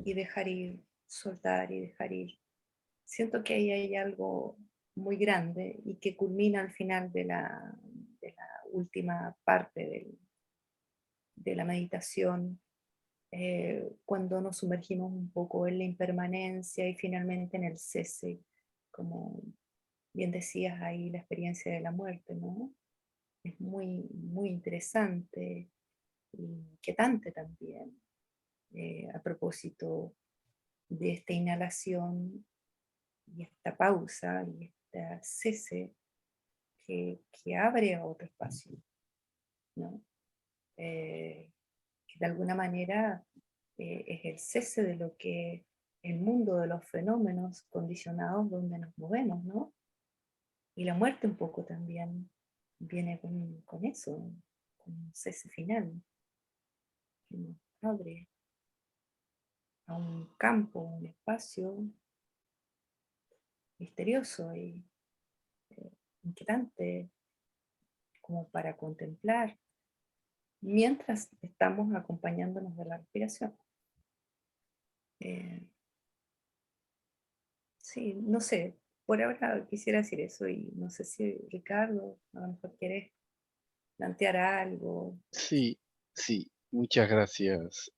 y dejar ir, soltar y dejar ir. Siento que ahí hay algo muy grande y que culmina al final de la última parte de la meditación, cuando nos sumergimos un poco en la impermanencia y finalmente en el cese, como bien decías ahí, la experiencia de la muerte, ¿no? Es muy, muy interesante y inquietante también, a propósito de esta inhalación y esta pausa y este cese que abre a otro espacio, ¿no? Que de alguna manera es el cese de lo que el mundo de los fenómenos condicionados donde nos movemos, ¿no? Y la muerte un poco también viene con eso, con un cese final, que nos abre a un campo, un espacio misterioso y inquietante como para contemplar mientras estamos acompañándonos de la respiración. Sí, no sé, por ahora quisiera decir eso y no sé si Ricardo a lo mejor quieres plantear algo. Sí, sí, muchas gracias.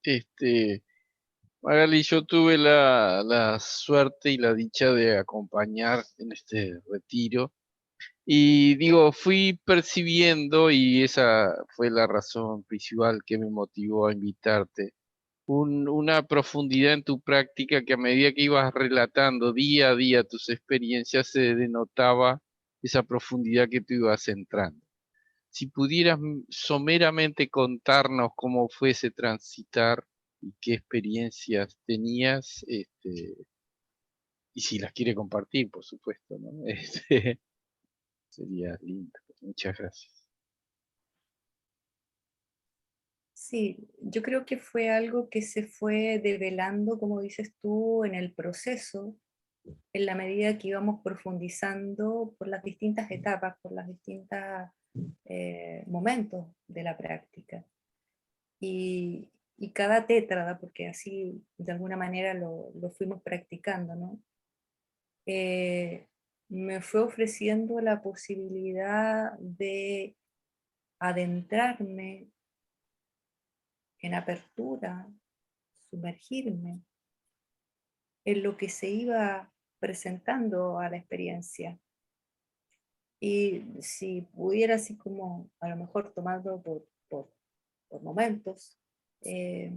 Magali, yo tuve la suerte y la dicha de acompañar en este retiro. Y digo, fui percibiendo, y esa fue la razón principal que me motivó a invitarte, una profundidad en tu práctica que a medida que ibas relatando día a día tus experiencias se denotaba esa profundidad que tú ibas entrando. Si pudieras someramente contarnos cómo fue ese transitar y qué experiencias tenías, y si las quiere compartir, por supuesto, ¿no? Sería lindo. Muchas gracias. Sí, yo creo que fue algo que se fue develando, como dices tú, en el proceso, en la medida que íbamos profundizando por las distintas etapas, por los distintos momentos de la práctica. Y cada tétrada, porque así de alguna manera lo fuimos practicando, ¿no? Me fue ofreciendo la posibilidad de adentrarme en apertura, sumergirme en lo que se iba presentando a la experiencia. Y si pudiera así como a lo mejor tomarlo por momentos, eh,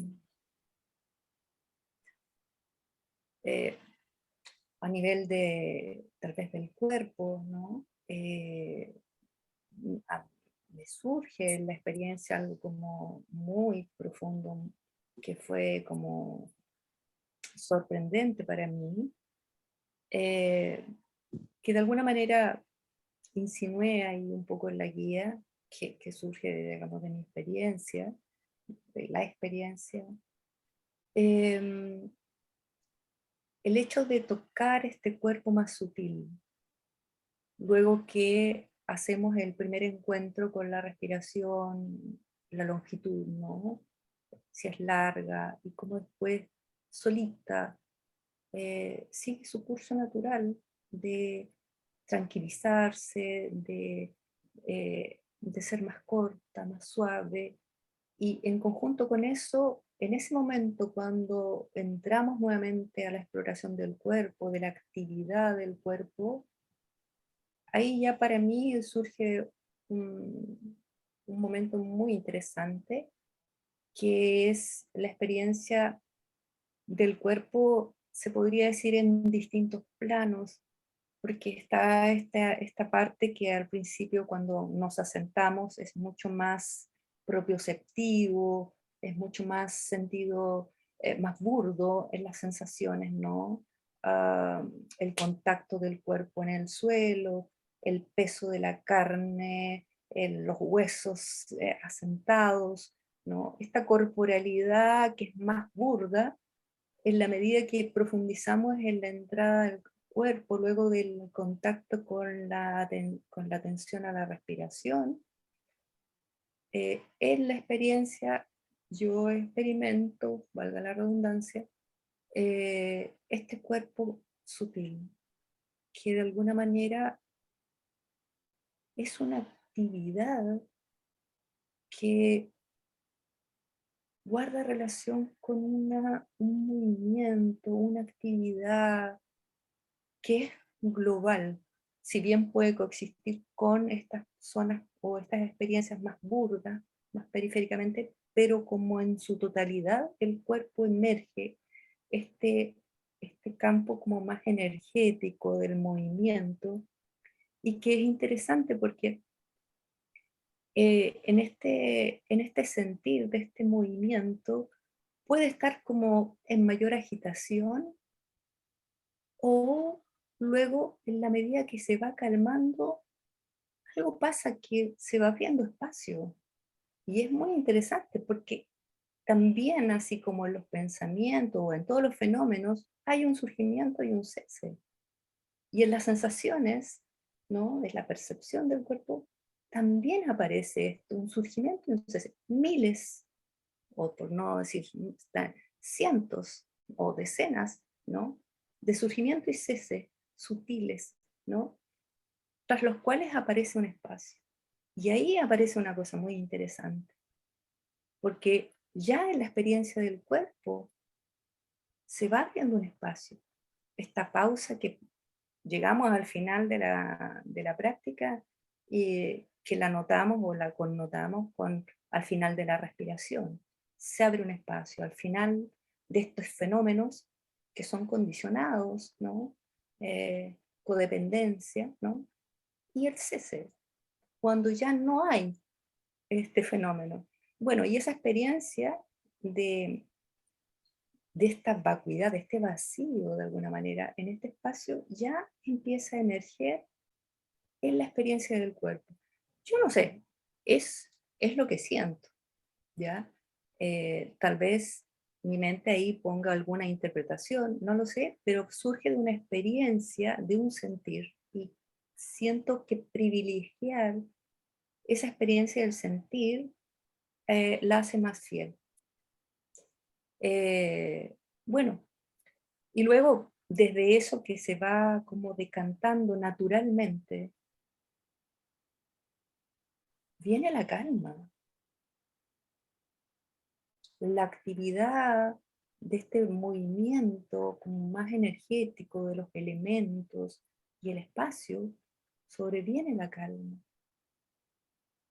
eh, a nivel de tal vez del cuerpo, ¿no? Me surge en la experiencia algo como muy profundo, que fue como sorprendente para mí, eh, que de alguna manera insinué ahí un poco en la guía, que surge, digamos, de mi experiencia, de la experiencia. El hecho de tocar este cuerpo más sutil, luego que hacemos el primer encuentro con la respiración, la longitud, ¿no? Si es larga y cómo después solita sigue su curso natural de tranquilizarse, de ser más corta, más suave. Y en conjunto con eso, en ese momento cuando entramos nuevamente a la exploración del cuerpo, de la actividad del cuerpo, ahí ya para mí surge un momento muy interesante, que es la experiencia del cuerpo, se podría decir en distintos planos, porque está esta parte que al principio cuando nos asentamos es mucho más propioceptivo, es mucho más sentido, más burdo en las sensaciones, ¿no? Ah, el contacto del cuerpo en el suelo, el peso de la carne, los huesos asentados, ¿no? Esta corporalidad que es más burda en la medida que profundizamos en la entrada del cuerpo, luego del contacto con la atención a la respiración, en la experiencia yo experimento, valga la redundancia, este cuerpo sutil, que de alguna manera es una actividad que guarda relación con un movimiento, una actividad que es global, si bien puede coexistir con estas zonas o estas experiencias más burdas, más periféricamente, pero como en su totalidad el cuerpo emerge este, este campo como más energético del movimiento, y que es interesante porque en este sentir de este movimiento puede estar como en mayor agitación, o luego, en la medida que se va calmando, algo pasa que se va abriendo espacio. Y es muy interesante porque también, así como en los pensamientos o en todos los fenómenos, hay un surgimiento y un cese. Y en las sensaciones, ¿no?, de la percepción del cuerpo, también aparece esto, un surgimiento, entonces miles, o por no decir cientos o decenas, ¿no?, de surgimiento y cese sutiles, ¿no?, tras los cuales aparece un espacio. Y ahí aparece una cosa muy interesante, porque ya en la experiencia del cuerpo se va abriendo un espacio. Esta pausa que llegamos al final de la práctica y que la notamos o la connotamos con al final de la respiración. Se abre un espacio al final de estos fenómenos que son condicionados, ¿no? Codependencia, ¿no? Y el cese, cuando ya no hay este fenómeno. Bueno, y esa experiencia de, de esta vacuidad, de este vacío de alguna manera en este espacio, ya empieza a emerger en la experiencia del cuerpo. Yo no sé, es lo que siento, ¿ya? Tal vez mi mente ahí ponga alguna interpretación, no lo sé, pero surge de una experiencia, de un sentir, y siento que privilegiar esa experiencia del sentir la hace más fiel. Bueno, y luego desde eso que se va como decantando naturalmente, viene la calma, la actividad de este movimiento como más energético de los elementos y el espacio, sobreviene la calma.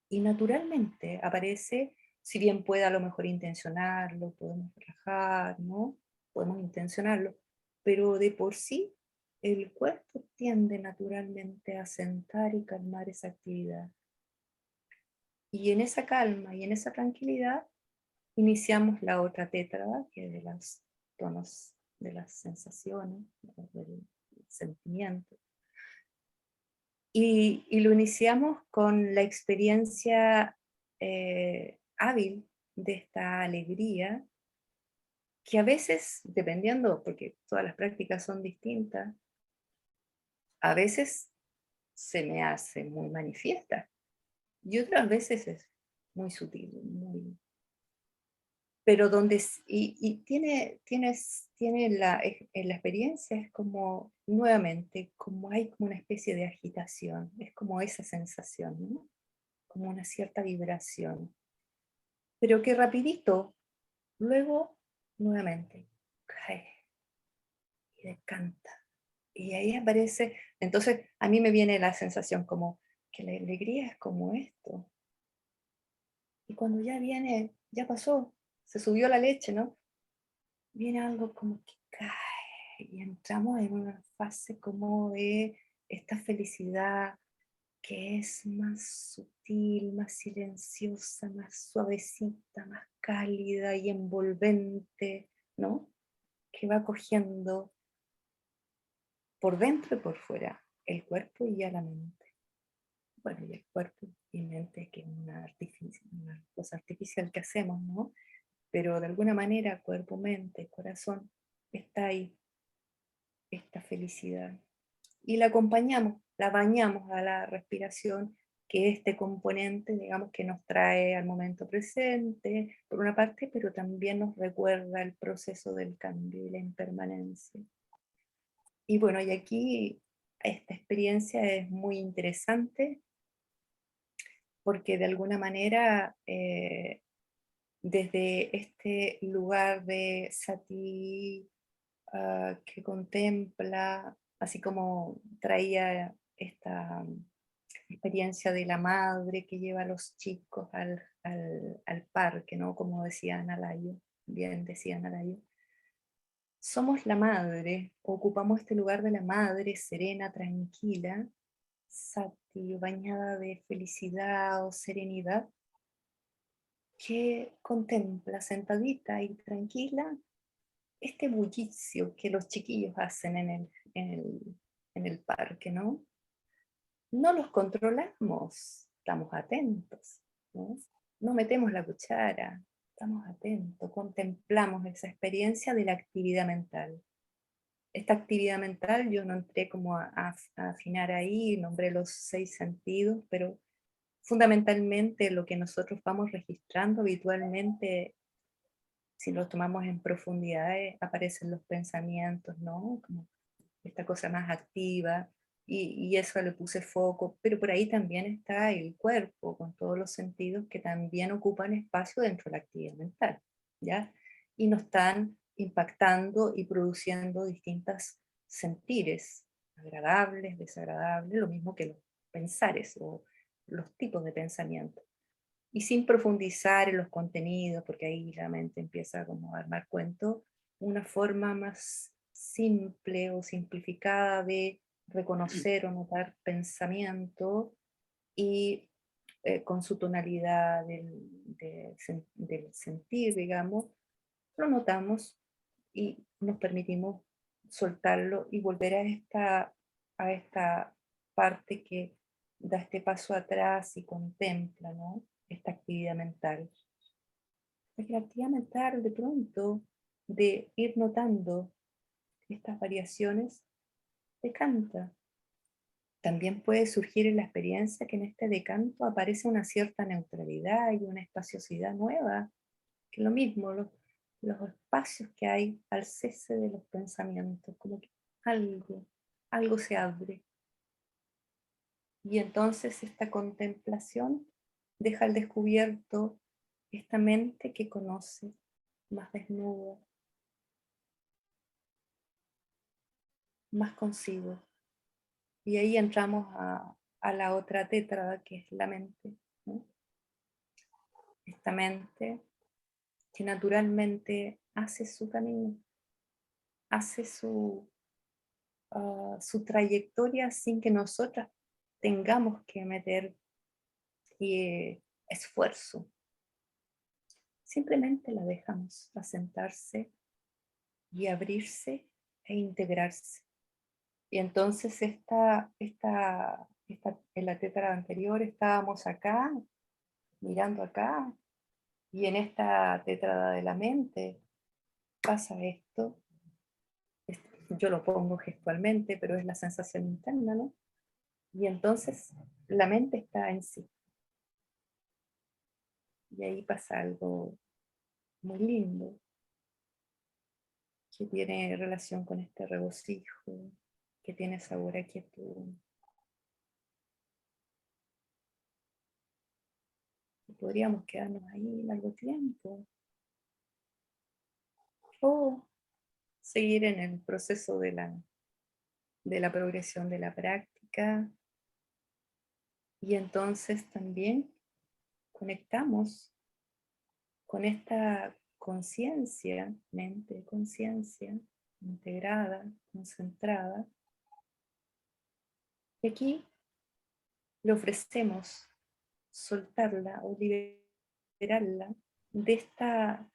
Y naturalmente aparece, si bien pueda a lo mejor intencionarlo, podemos relajar, ¿no? Podemos intencionarlo, pero de por sí el cuerpo tiende naturalmente a sentar y calmar esa actividad. Y en esa calma y en esa tranquilidad iniciamos la otra tétrada, que es de los tonos de las sensaciones, del sentimiento. Y lo iniciamos con la experiencia hábil de esta alegría, que a veces, dependiendo, porque todas las prácticas son distintas, a veces se me hace muy manifiesta y otras veces es muy sutil, muy, pero donde, y tiene en la experiencia es como, nuevamente, como hay como una especie de agitación, es como esa sensación, ¿no? Como una cierta vibración, pero que rapidito, luego, nuevamente, cae y decanta. Y ahí aparece, entonces a mí me viene la sensación como que la alegría es como esto. Y cuando ya viene, ya pasó, se subió la leche, ¿no? Viene algo como que cae y entramos en una fase como de esta felicidad que es más sutil, más silenciosa, más suavecita, más cálida y envolvente, ¿no? Que va cogiendo por dentro y por fuera el cuerpo y ya la mente. Bueno, y el cuerpo y mente, que es una cosa artificial que hacemos, ¿no? Pero de alguna manera, cuerpo, mente, corazón, está ahí, esta felicidad. Y la acompañamos, la bañamos a la respiración, que este componente, digamos, que nos trae al momento presente, por una parte, pero también nos recuerda el proceso del cambio y la impermanencia. Y bueno, y aquí esta experiencia es muy interesante, porque de alguna manera, desde este lugar de sati, que contempla, así como traía esta experiencia de la madre que lleva a los chicos al parque, ¿no? Como decía Analayo, bien decía Analayo. Somos la madre, ocupamos este lugar de la madre serena, tranquila, sati, bañada de felicidad o serenidad, que contempla sentadita y tranquila este bullicio que los chiquillos hacen en el parque, ¿no? No los controlamos, estamos atentos, ¿no? No metemos la cuchara, estamos atentos, contemplamos esa experiencia de la actividad mental. esta actividad mental, yo no entré como a afinar ahí, nombré los 6 sentidos, pero fundamentalmente lo que nosotros vamos registrando habitualmente, si lo tomamos en profundidad, aparecen los pensamientos, ¿no? Como esta cosa más activa, y eso le puse foco, pero por ahí también está el cuerpo, con todos los sentidos que también ocupan espacio dentro de la actividad mental, ¿ya? Y nos están impactando y produciendo distintos sentires, agradables, desagradables, lo mismo que los pensares o los tipos de pensamiento. Y sin profundizar en los contenidos, porque ahí la mente empieza como a armar cuentos, una forma más simple o simplificada de reconocer o notar pensamiento y con su tonalidad del sentir, digamos, lo notamos y nos permitimos soltarlo y volver a esta parte que da este paso atrás y contempla, ¿no? Esta actividad mental. La actividad mental de pronto, de ir notando estas variaciones, decanta. También puede surgir en la experiencia que en este decanto aparece una cierta neutralidad y una espaciosidad nueva, que lo mismo, los espacios que hay al cese de los pensamientos, como que algo se abre. Y entonces esta contemplación deja al descubierto esta mente que conoce, más desnuda, más consigo. Y ahí entramos a la otra tétrada que es la mente, ¿no? Esta mente que naturalmente hace su camino, hace su trayectoria sin que nosotras tengamos que meter esfuerzo. Simplemente la dejamos asentarse y abrirse e integrarse. Y entonces en la tétrada anterior estábamos acá, mirando acá, y en esta tétrada de la mente pasa esto. Yo lo pongo gestualmente, pero es la sensación interna, ¿no? Y entonces la mente está en sí. Y ahí pasa algo muy lindo, que tiene relación con este regocijo, que tiene sabor a quietud. Y podríamos quedarnos ahí largo tiempo, o seguir en el proceso de la progresión de la práctica, y entonces también conectamos con esta conciencia, mente, conciencia integrada, concentrada, y aquí le ofrecemos soltarla o liberarla de esta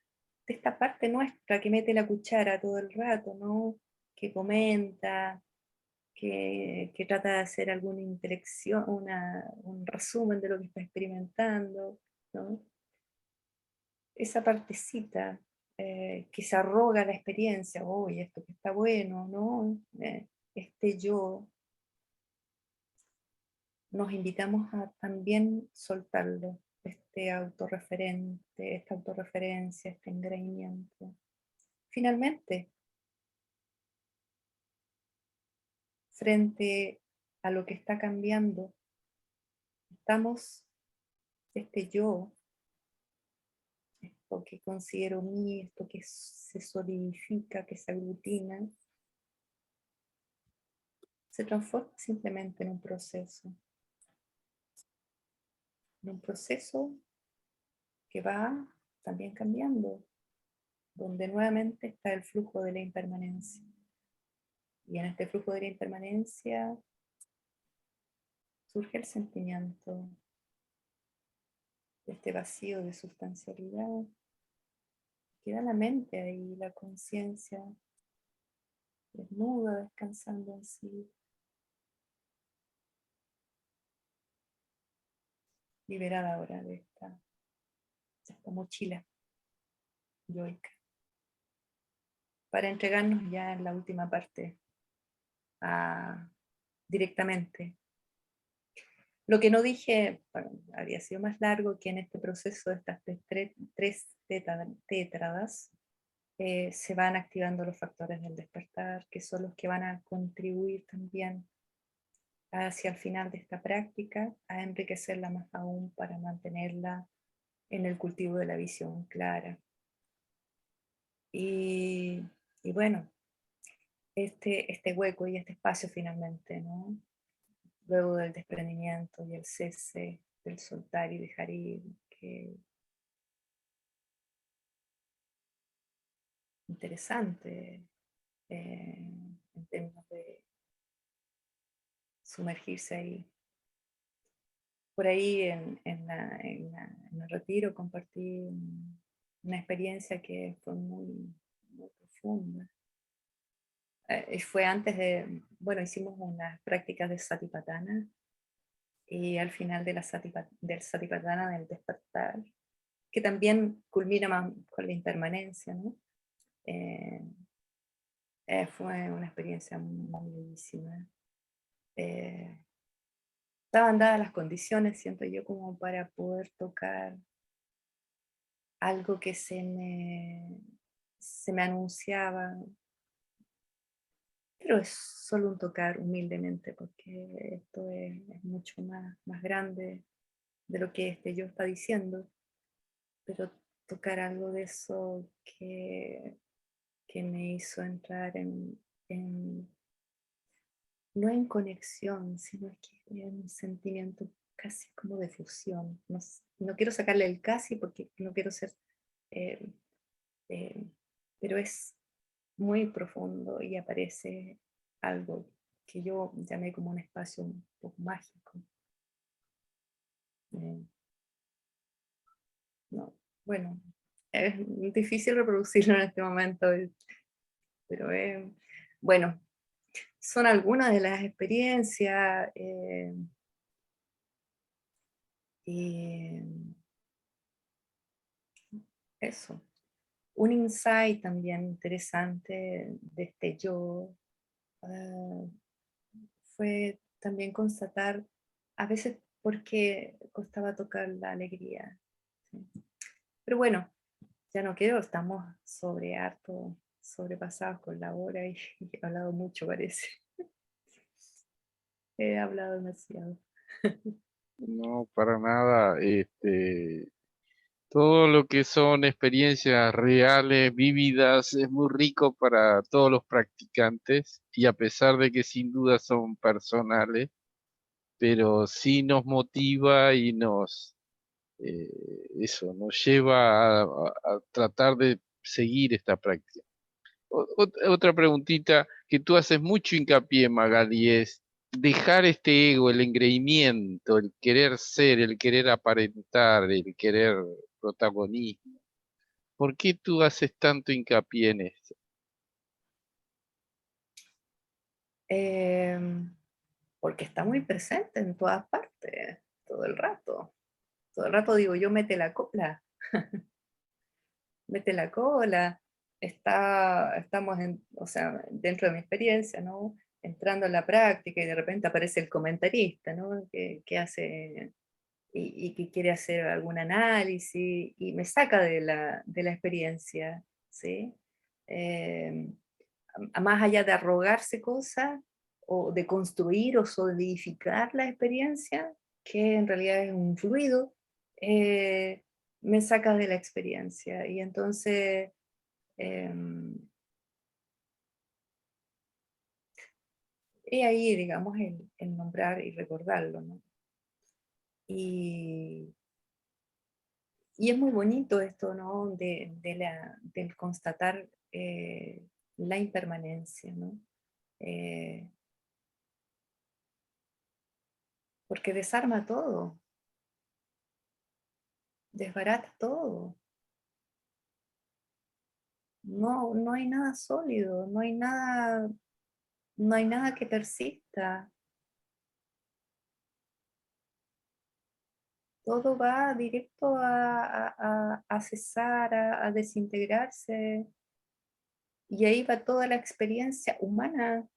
parte nuestra que mete la cuchara todo el rato, ¿no? Que comenta, que trata de hacer alguna intelección, un resumen de lo que está experimentando, ¿no? Esa partecita que se arroga la experiencia, oye, esto que está bueno, ¿no? Este yo, nos invitamos a también soltarlo, esta autorreferencia, este engreimiento. Finalmente, frente a lo que está cambiando, estamos, este yo, esto que considero mí, esto que se solidifica, que se aglutina, se transforma simplemente en un proceso que va también cambiando, donde nuevamente está el flujo de la impermanencia. Y en este flujo de la impermanencia surge el sentimiento de este vacío de sustancialidad. Queda la mente ahí, la conciencia desnuda, descansando en sí, liberada ahora de esta mochila yoica. para entregarnos ya en la última parte directamente. Lo que no dije, bueno, habría sido más largo, que en este proceso de estas tres tétradas se van activando los factores del despertar, que son los que van a contribuir también hacia el final de esta práctica, a enriquecerla más aún para mantenerla en el cultivo de la visión clara. Y bueno, este hueco y este espacio finalmente, ¿no? Luego del desprendimiento y el cese, del soltar y dejar ir, que interesante en términos de sumergirse ahí. Por ahí en el retiro compartí una experiencia que fue muy, muy profunda. Fue antes de, bueno, hicimos unas prácticas de Satipatthana, y al final de del Satipatthana, del despertar, que también culmina más con la impermanencia, ¿no? Fue una experiencia muy bellísima. Estaban dadas las condiciones, siento yo, como para poder tocar algo que se me anunciaba, pero es solo un tocar humildemente, porque esto es mucho más grande de lo que este yo está diciendo, pero tocar algo de eso que me hizo entrar no en conexión, sino que en un sentimiento casi como de fusión. No quiero sacarle el casi porque no quiero ser, eh, eh, pero es muy profundo y aparece algo que yo llamé como un espacio un poco mágico. No, bueno, es difícil reproducirlo en este momento, pero bueno, son algunas de las experiencias. Y eso, un insight también interesante de este yo fue también constatar a veces por qué costaba tocar la alegría. ¿Sí? Pero bueno, ya no quiero, estamos sobrepasados con la hora y he hablado mucho, parece. He hablado demasiado. No, para nada. Todo lo que son experiencias reales, vívidas, es muy rico para todos los practicantes, y a pesar de que sin duda son personales, pero sí nos motiva y eh, nos lleva a tratar de seguir esta práctica. Otra preguntita que tú haces mucho hincapié, Magali, es dejar este ego, el engreimiento, el querer ser, el querer aparentar, el querer protagonismo. ¿Por qué tú haces tanto hincapié en esto? Porque está muy presente en todas partes, todo el rato. Todo el rato digo yo, mete la cola. Mete la cola. Estamos o sea, dentro de mi experiencia, ¿no? Entrando en la práctica y de repente aparece el comentarista, ¿no? Que hace y que quiere hacer algún análisis y me saca de la experiencia, ¿sí? Eh, Más allá de arrogarse cosas o de construir o solidificar la experiencia, que en realidad es un fluido, me saca de la experiencia. Y entonces, he ahí, digamos, el nombrar y recordarlo, ¿no? Y es muy bonito esto, ¿no? Del constatar la impermanencia, ¿no? Eh, Porque desarma todo, desbarata todo. No hay nada sólido, no hay nada que persista. Todo va directo a cesar, a desintegrarse. Y ahí va toda la experiencia humana,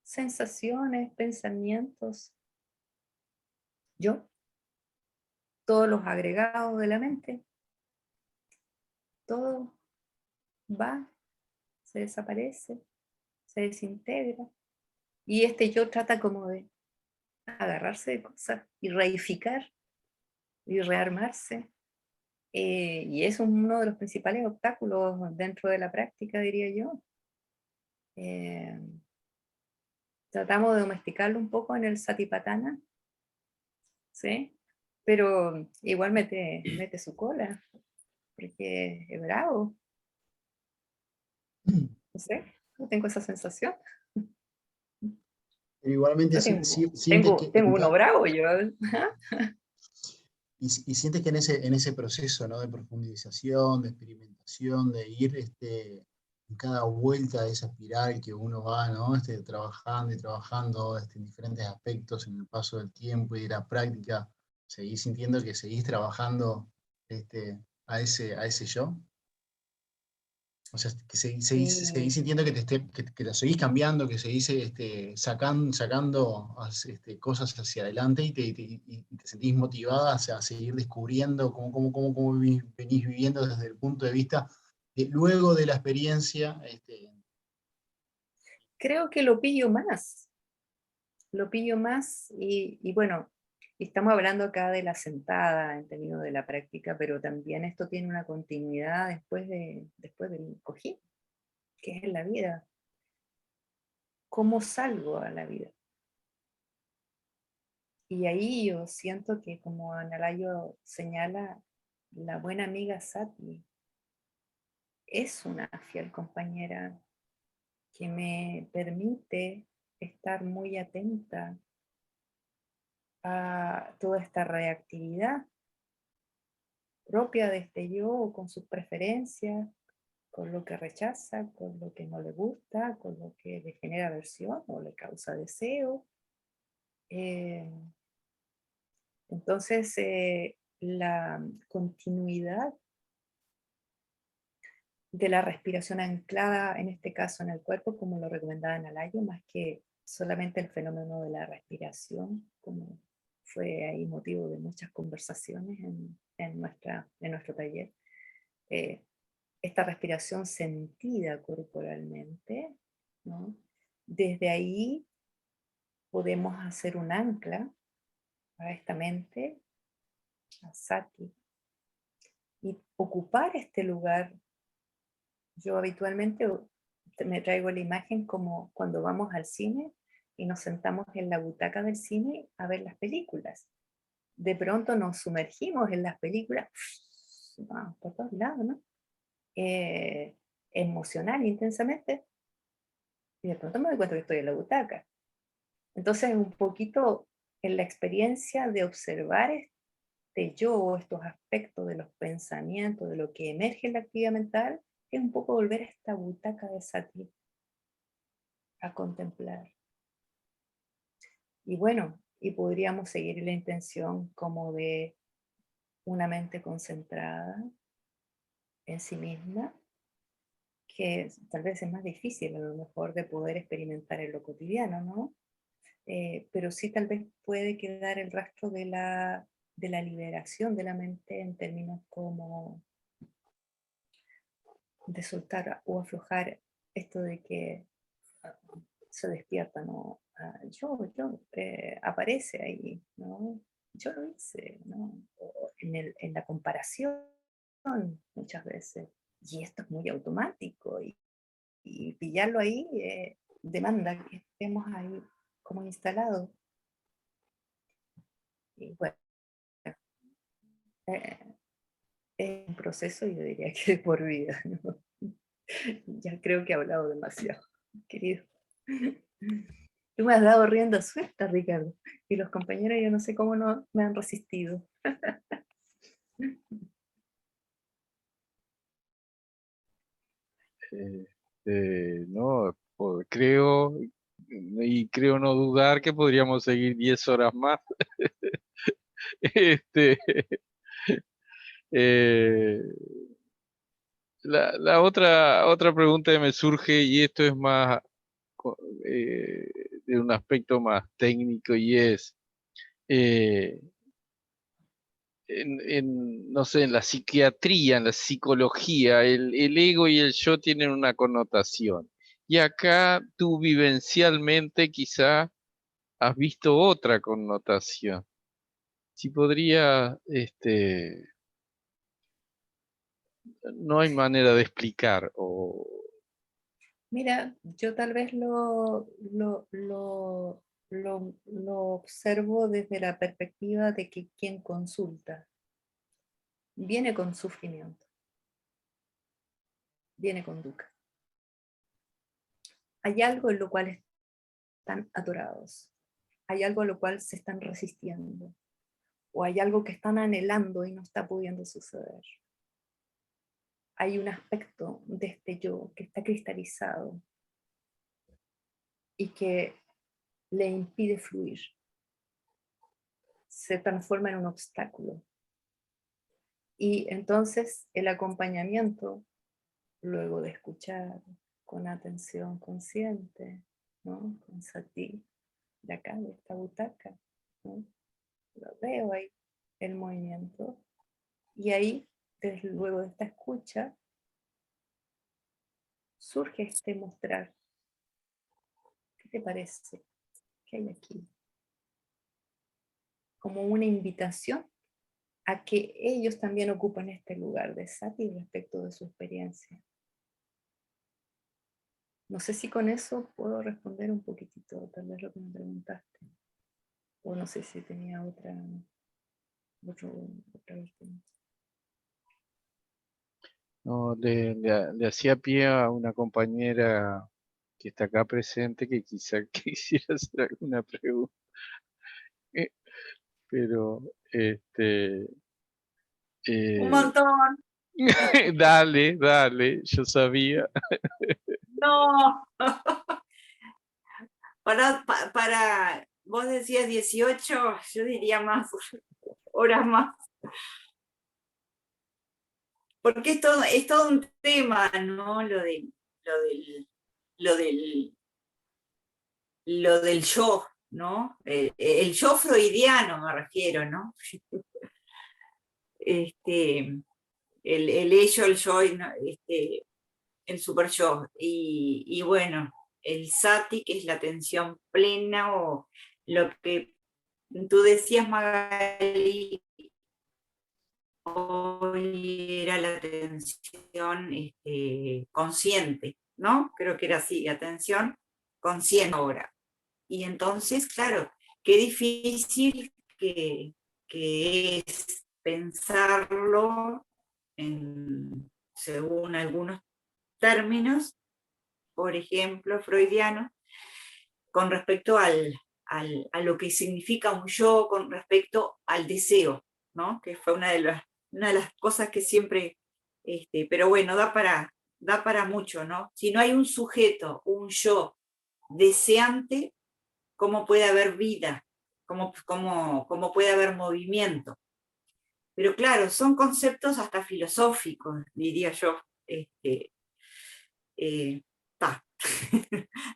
sensaciones, pensamientos, yo, todos los agregados de la mente, todo va, se desaparece, se desintegra. Y este yo trata como de agarrarse de cosas y reificar y rearmarse. Y es uno de los principales obstáculos dentro de la práctica, diría yo. Tratamos de domesticarlo un poco en el Satipatthana, ¿sí? Pero igual mete su cola, porque es bravo. No sé, no tengo esa sensación. Igualmente Yo sientes que tengo uno bravo yo. y sientes que en ese proceso, ¿no?, de profundización, de experimentación, de ir en cada vuelta de esa espiral que uno va, ¿no?, trabajando y trabajando en diferentes aspectos en el paso del tiempo y de la práctica, seguís sintiendo que seguís trabajando a ese yo. O sea, que seguís Sí, sintiendo que lo seguís cambiando, que seguís sacando cosas hacia adelante y te sentís motivada a seguir descubriendo cómo venís viviendo desde el punto de vista luego de la experiencia. creo que lo pillo más y bueno, estamos hablando acá de la sentada en términos de la práctica, pero también esto tiene una continuidad después del cojín, que es en la vida. ¿Cómo salgo a la vida? Y ahí yo siento que, como Analayo señala, la buena amiga Sati es una fiel compañera que me permite estar muy atenta a toda esta reactividad propia de este yo, con sus preferencias, con lo que rechaza, con lo que no le gusta, con lo que le genera aversión o le causa deseo. Eh, entonces, la continuidad de la respiración anclada, en este caso en el cuerpo, como lo recomendaba Analayo, más que solamente el fenómeno de la respiración, como fue ahí motivo de muchas conversaciones en nuestro taller. Eh, esta respiración sentida corporalmente, ¿no? Desde ahí podemos hacer un ancla a esta mente, a Sati, y ocupar este lugar. Yo habitualmente me traigo la imagen como cuando vamos al cine y nos sentamos en la butaca del cine a ver las películas. De pronto nos sumergimos en las películas, vamos por todos lados, ¿no? Emocional, intensamente, y de pronto me doy cuenta que estoy en la butaca. Entonces, un poquito en la experiencia de observar este yo, estos aspectos de los pensamientos, de lo que emerge en la actividad mental, es un poco volver a esta butaca de Sati, a contemplar. Y bueno, y podríamos seguir la intención como de una mente concentrada en sí misma, que tal vez es más difícil a lo mejor de poder experimentar en lo cotidiano, ¿no? Pero sí tal vez puede quedar el rastro de la liberación de la mente en términos como de soltar o aflojar esto de que se despierta, ¿no? Aparece ahí, ¿no? Yo lo hice, ¿no? O en la comparación muchas veces. Y esto es muy automático y pillarlo ahí demanda que estemos ahí como instalados. Y bueno, eh, es un proceso, yo diría que de por vida, ¿no? Ya creo que he hablado demasiado, querido. Tú me has dado rienda suelta, Ricardo, y los compañeros yo no sé cómo no me han resistido. No, creo, y creo no dudar que podríamos seguir 10 horas más. Este, eh, La otra pregunta que me surge, y esto es más eh, de un aspecto más técnico, y es, eh, no sé, en la psiquiatría, en la psicología, el ego y el yo tienen una connotación. Y acá tú vivencialmente quizá has visto otra connotación. Si podría, no hay manera de explicar, o Mira, yo tal vez lo observo desde la perspectiva de que quien consulta viene con sufrimiento, viene con dukkha. Hay algo en lo cual están atorados, hay algo a lo cual se están resistiendo, o hay algo que están anhelando y no está pudiendo suceder. Hay un aspecto de este yo que está cristalizado y que le impide fluir, se transforma en un obstáculo. Y entonces el acompañamiento, luego de escuchar con atención consciente, ¿no? Con sati, de acá, de esta butaca, ¿no? Lo veo ahí, el movimiento. Y ahí, desde luego de esta escucha, surge este mostrar. ¿Qué te parece? ¿Qué hay aquí? Como una invitación a que ellos también ocupen este lugar de sati respecto de su experiencia. No sé si con eso puedo responder un poquitito, tal vez lo que me preguntaste. O no sé si tenía otra vertiente. no, le hacía pie a una compañera que está acá presente que quizá quisiera hacer alguna pregunta. Pero, Un eh, montón. dale, yo sabía. No. Para, vos decías 18, yo diría más, horas más. Porque es todo un tema, ¿no? Lo del, lo del yo, ¿no? El yo freudiano me refiero, ¿no? El ello, el yo, ¿no? El super yo. Y bueno, el sati, que es la atención plena, o lo que tú decías, Magali, hoy era la atención consciente, ¿no? Creo que era así, atención consciente ahora. Y entonces, claro, qué difícil que es pensarlo según algunos términos, por ejemplo, freudianos, con respecto a lo que significa un yo, con respecto al deseo, ¿no? Que fue una de las cosas que siempre, pero bueno, da para mucho, ¿no? Si no hay un sujeto, un yo deseante, ¿cómo puede haber vida? ¿Cómo puede haber movimiento? Pero claro, son conceptos hasta filosóficos, diría yo. Ta.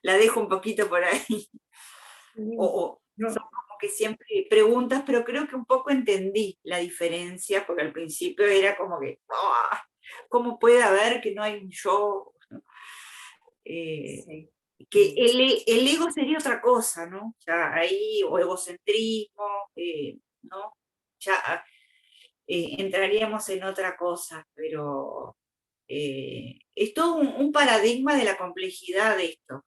La dejo un poquito por ahí. O son como que siempre preguntas, pero creo que un poco entendí la diferencia, porque al principio era como que, ¡ah! ¿Cómo puede haber que no hay un yo? Sí. Que el ego sería otra cosa, ¿no? Ya ahí, o egocentrismo, ¿no? Ya entraríamos en otra cosa, pero es todo un paradigma de la complejidad de esto.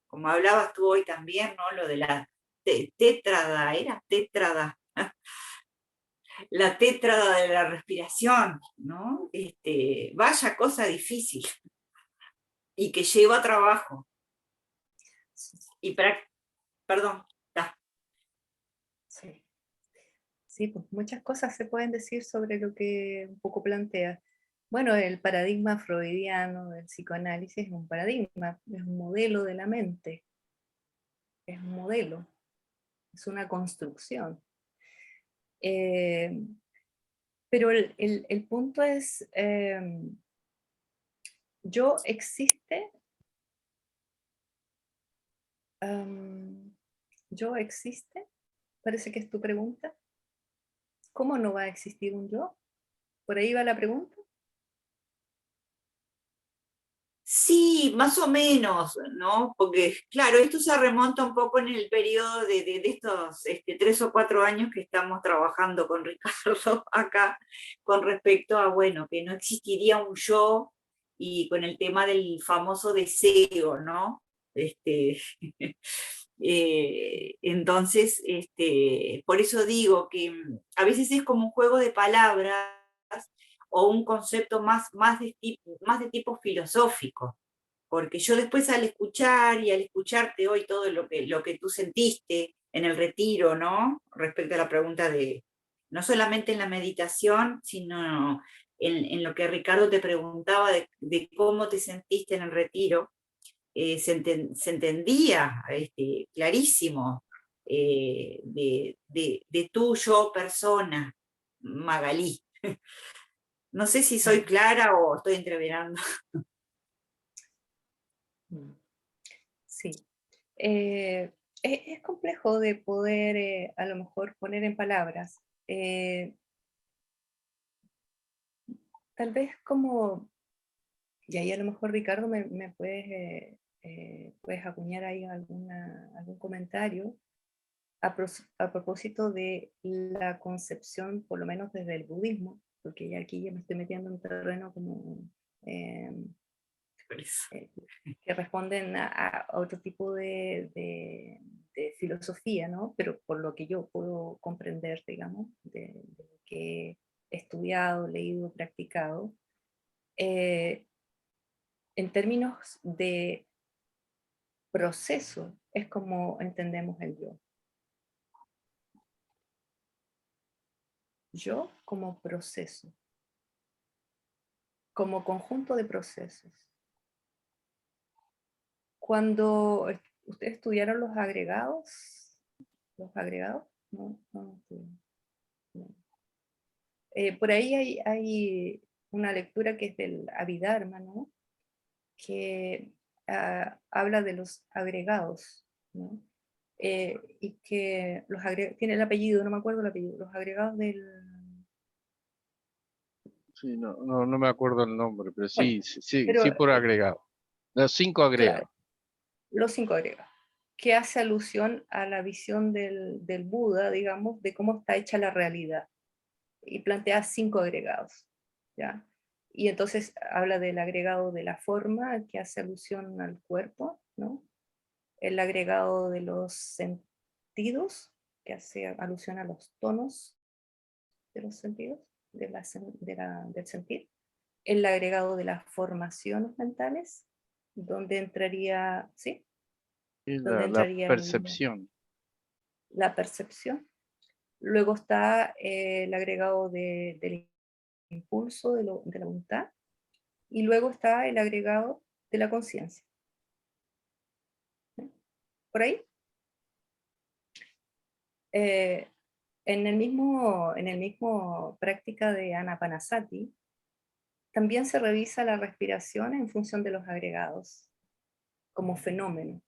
Como hablabas tú hoy también, ¿no? Lo de la tétrada, era tétrada, la tétrada de la respiración, ¿no? Vaya cosa difícil y que lleva trabajo. Y perdón, ya. Sí. Sí, pues muchas cosas se pueden decir sobre lo que un poco plantea. Bueno, el paradigma freudiano del psicoanálisis es un paradigma, es un modelo de la mente, es un modelo, es una construcción. Pero el punto es Yo existe, yo existe, parece que es tu pregunta. ¿Cómo no va a existir un yo? ¿Por ahí va la pregunta? Sí, más o menos, ¿no? Porque, claro, esto se remonta un poco en el periodo de estos 3 o 4 años que estamos trabajando con Ricardo acá, con respecto a, bueno, que no existiría un yo y con el tema del famoso deseo, ¿no? Entonces, por eso digo que a veces es como un juego de palabras o un concepto más de tipo filosófico, porque yo después al escuchar y al escucharte hoy todo lo que tú sentiste en el retiro, ¿no? Respecto a la pregunta de, no solamente en la meditación, sino en lo que Ricardo te preguntaba de cómo te sentiste en el retiro, se entendía clarísimo de tu yo persona, Magalí. No sé si soy clara o estoy entreverando. Sí. Es complejo de poder a lo mejor poner en palabras. Tal vez como, y ahí a lo mejor Ricardo me puedes acuñar ahí algún comentario a propósito de la concepción, por lo menos desde el budismo, porque ya aquí ya me estoy metiendo en un terreno como eh, que responden a otro tipo de filosofía, ¿no? Pero por lo que yo puedo comprender, digamos, de lo que he estudiado, leído, practicado, eh, en términos de proceso, es como entendemos el yo. Yo como proceso, como conjunto de procesos. Cuando ustedes estudiaron los agregados, no, no. Por ahí hay una lectura que es del Abhidharma, ¿no? Que habla de los agregados, ¿no? Y que tiene el apellido, no me acuerdo el apellido, los agregados del... Sí, no me acuerdo el nombre, pero Bueno, sí, sí, pero sí por agregado. Los 5 agregados. claro, los 5 agregados, que hace alusión a la visión del Buda, digamos, de cómo está hecha la realidad. Y plantea 5 agregados, ¿ya? Y entonces habla del agregado de la forma, que hace alusión al cuerpo, ¿no? El agregado de los sentidos, que hace alusión a los tonos de los sentidos, del sentir. El agregado de las formaciones mentales, donde entraría, ¿sí? Y Donde la entraría percepción. la percepción. Luego está el agregado del impulso, de la voluntad, y luego está el agregado de la conciencia. ¿Por ahí? Eh, en el mismo práctica de Anapanasati, también se revisa la respiración en función de los agregados, como fenómeno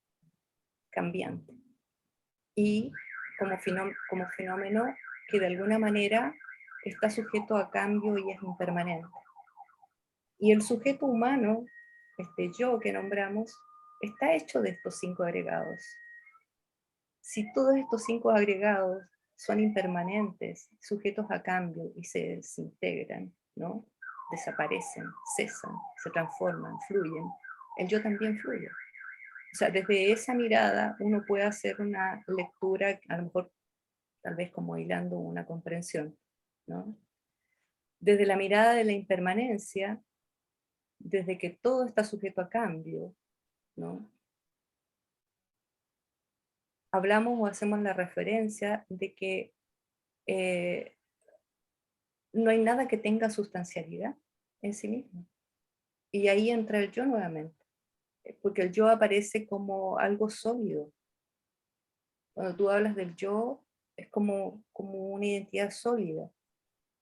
cambiante, y como fenómeno que de alguna manera está sujeto a cambio y es impermanente. Y el sujeto humano, este yo que nombramos, está hecho de estos 5 agregados. Si todos estos 5 agregados son impermanentes, sujetos a cambio y se desintegran, ¿no? Desaparecen, cesan, se transforman, fluyen, el yo también fluye. O sea, desde esa mirada uno puede hacer una lectura, a lo mejor tal vez como hilando una comprensión, ¿no? Desde la mirada de la impermanencia, desde que todo está sujeto a cambio, ¿no? Hablamos o hacemos la referencia de que no hay nada que tenga sustancialidad en sí mismo. Y ahí entra el yo nuevamente, porque el yo aparece como algo sólido. Cuando tú hablas del yo, es como una identidad sólida.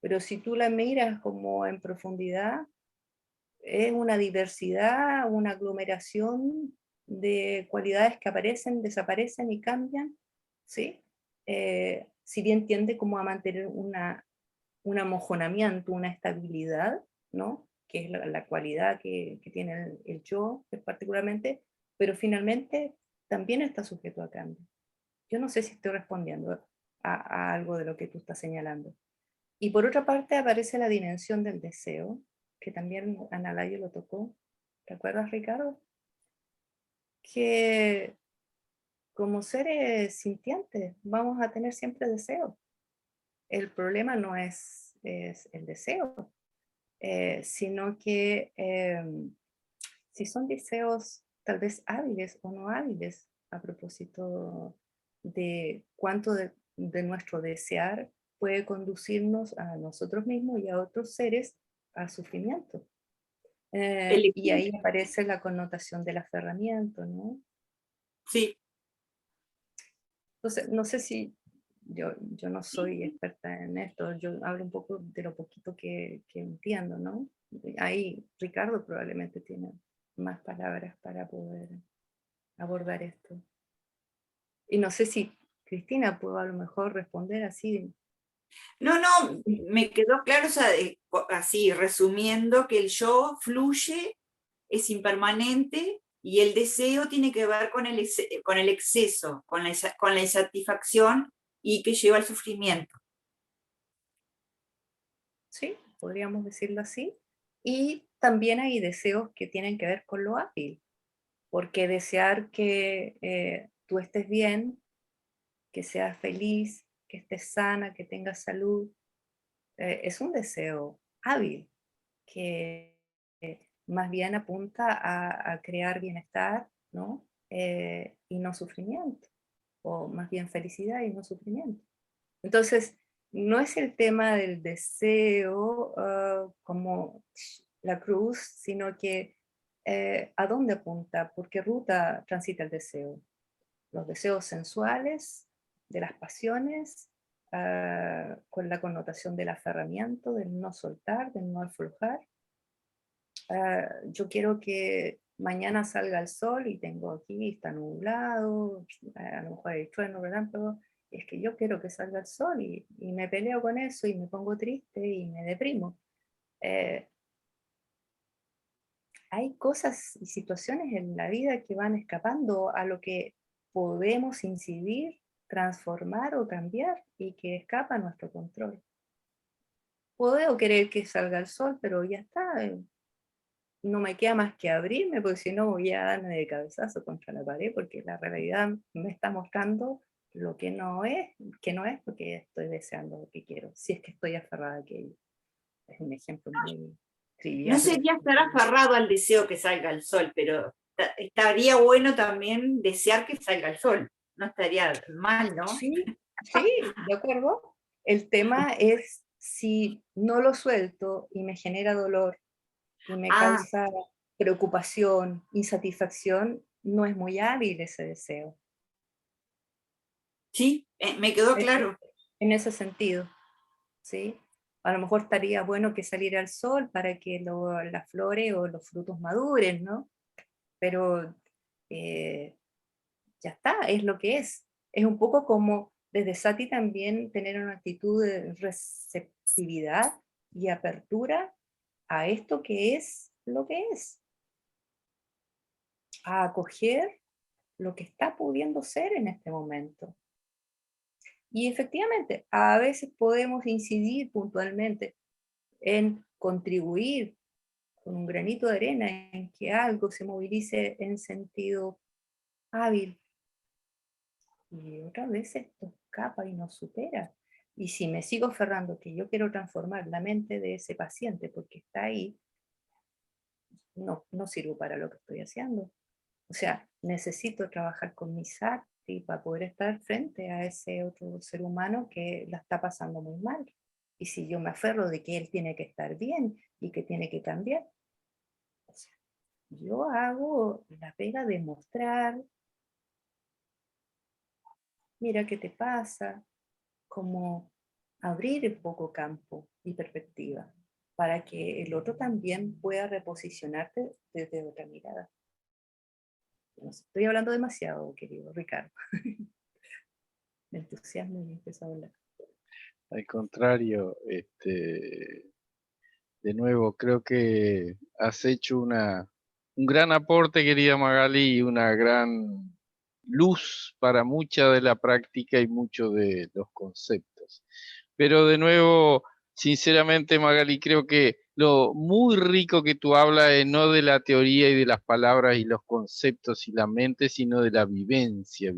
Pero si tú la miras como en profundidad, es una diversidad, una aglomeración de cualidades que aparecen, desaparecen y cambian, ¿sí? Si bien tiende como a mantener un amojonamiento, una estabilidad, ¿no? Que es la cualidad que tiene el yo particularmente, pero finalmente también está sujeto a cambio. Yo no sé si estoy respondiendo a algo de lo que tú estás señalando. Y por otra parte aparece la dimensión del deseo, que también Ana Layo lo tocó. ¿Te acuerdas, Ricardo? Que como seres sintientes vamos a tener siempre deseo. El problema no es el deseo, sino que si son deseos tal vez hábiles o no hábiles, a propósito de cuánto de nuestro desear puede conducirnos a nosotros mismos y a otros seres a sufrimiento. Y Elegir, ahí aparece la connotación del aferramiento, ¿no? sí. Entonces, no sé si yo no soy experta en esto, yo hablo un poco de lo poquito que entiendo, ¿no? Ahí Ricardo probablemente tiene más palabras para poder abordar esto. Y no sé si Cristina pudo a lo mejor responder así. No, no, me quedó claro, o sea, así, resumiendo, que el yo fluye, es impermanente, y el deseo tiene que ver con con el exceso, con la insatisfacción y que lleva al sufrimiento. Sí, podríamos decirlo así. Y también hay deseos que tienen que ver con lo hábil, porque desear que tú estés bien, que seas feliz, que estés sana, que tengas salud, es un deseo hábil, que más bien apunta a crear bienestar, ¿no? Y no sufrimiento, o más bien felicidad y no sufrimiento. Entonces, no es el tema del deseo como la cruz, sino que a dónde apunta, por qué ruta transita el deseo. Los deseos sensuales, de las pasiones, con la connotación del aferramiento, del no soltar, del no aflojar. Yo quiero que mañana salga el sol y tengo aquí, está nublado, a lo mejor hay trueno, relámpago, y es que yo quiero que salga el sol y me peleo con eso y me pongo triste y me deprimo. Eh, Hay cosas y situaciones en la vida que van escapando a lo que podemos incidir, transformar o cambiar y que escapa a nuestro control. Puedo querer que salga el sol, pero ya está, no me queda más que abrirme, porque si no voy a darme de cabezazo contra la pared, porque la realidad me está mostrando lo que no es lo que estoy deseando, lo que quiero, si es que estoy aferrada a aquello. Es un ejemplo muy No trivial. sería estar aferrado al deseo que salga el sol, pero estaría bueno también desear que salga el sol. No estaría mal, ¿no? Sí, sí, de acuerdo. El tema es si no lo suelto y me genera dolor y me Ah, causa preocupación, insatisfacción, no es muy hábil ese deseo. sí, me quedó Eh, claro. En ese sentido, ¿sí? A lo mejor estaría bueno que saliera el sol para que las flores o los frutos maduren, ¿no? Pero eh, ya está, es lo que es. Es un poco como desde Sati también tener una actitud de receptividad y apertura a esto que es lo que es, a acoger lo que está pudiendo ser en este momento. Y efectivamente, a veces podemos incidir puntualmente en contribuir con un granito de arena en que algo se movilice en sentido hábil. Y otras veces esto escapa y nos supera. Y si me sigo aferrando que yo quiero transformar la mente de ese paciente porque está ahí, no sirvo para lo que estoy haciendo. O sea, necesito trabajar con mi Sakti para poder estar frente a ese otro ser humano que la está pasando muy mal. Y si yo me aferro de que él tiene que estar bien y que tiene que cambiar, o sea, yo hago la pega de mostrar, mira qué te pasa, como abrir un poco campo y perspectiva. para que el otro también pueda reposicionarte desde otra mirada. No sé, estoy hablando demasiado, querido Ricardo. Me entusiasmo y empiezo a hablar. Al contrario, de nuevo, creo que has hecho un gran aporte, querida Magali, y una gran luz para mucha de la práctica y muchos de los conceptos. Pero de nuevo, sinceramente, Magali, creo que lo muy rico que tú hablas es no de la teoría y de las palabras y los conceptos y la mente, sino de la vivencia,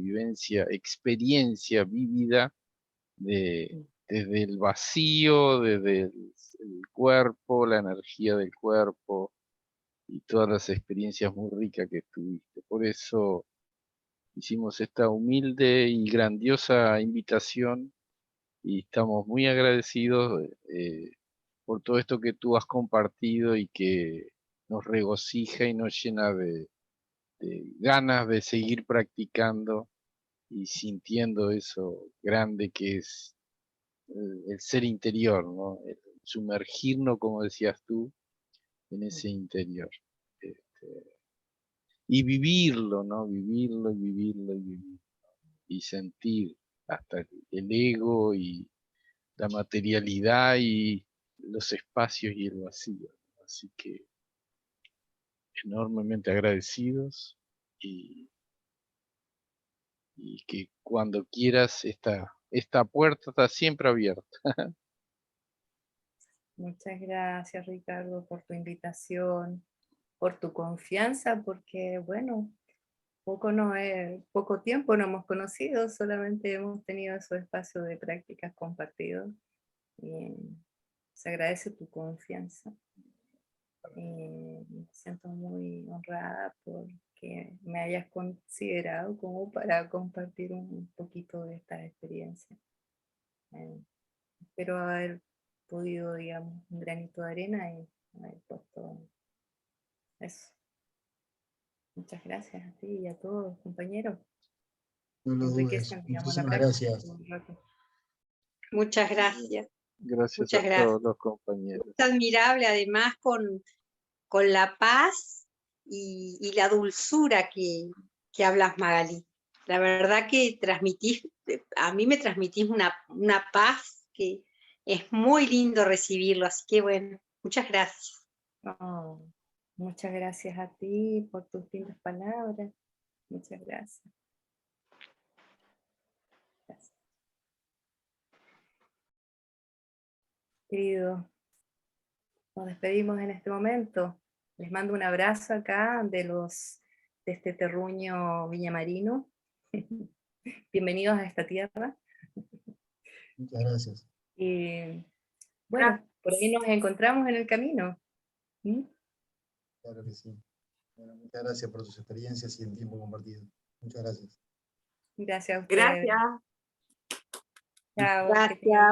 experiencia vívida desde el vacío, desde el cuerpo, la energía del cuerpo y todas las experiencias muy ricas que tuviste. Por eso hicimos esta humilde y grandiosa invitación y estamos muy agradecidos por todo esto que tú has compartido y que nos regocija y nos llena de ganas de seguir practicando y sintiendo eso grande que es el ser interior, ¿no? El sumergirnos, como decías tú, en ese interior. Y vivirlo, ¿no? Vivirlo y vivirlo y vivirlo. Y sentir hasta el ego y la materialidad y los espacios y el vacío. Así que enormemente agradecidos y que cuando quieras esta puerta está siempre abierta. Muchas gracias, Ricardo, por tu invitación, por tu confianza, porque, bueno, poco tiempo no hemos conocido, solamente hemos tenido esos espacios de prácticas compartidos. Y se agradece tu confianza. Me siento muy honrada porque me hayas considerado como para compartir un poquito de esta experiencia. Espero haber podido, digamos, un granito de arena y haber puesto eso. Muchas gracias a ti y a todos, compañeros. No lo dudes. Enriquecen, digamos, la Muchísimas práctica gracias. todo el rato. Muchas gracias. Gracias Muchas a gracias. todos los compañeros. Es admirable además con la paz y la dulzura que hablas, Magali. La verdad que a mí me transmitís una paz que es muy lindo recibirlo, así que bueno, muchas gracias. Oh, muchas gracias a ti por tus lindas palabras. Muchas gracias. Gracias. Queridos, nos despedimos en este momento. Les mando un abrazo acá de este terruño viñamarino. Bienvenidos a esta tierra. Muchas gracias. Y bueno, por ahí nos encontramos en el camino. ¿Mm? Claro que sí. Bueno, muchas gracias por tus experiencias y el tiempo compartido. Muchas gracias. Gracias a ustedes. Gracias. Chao. Gracias. Que tengan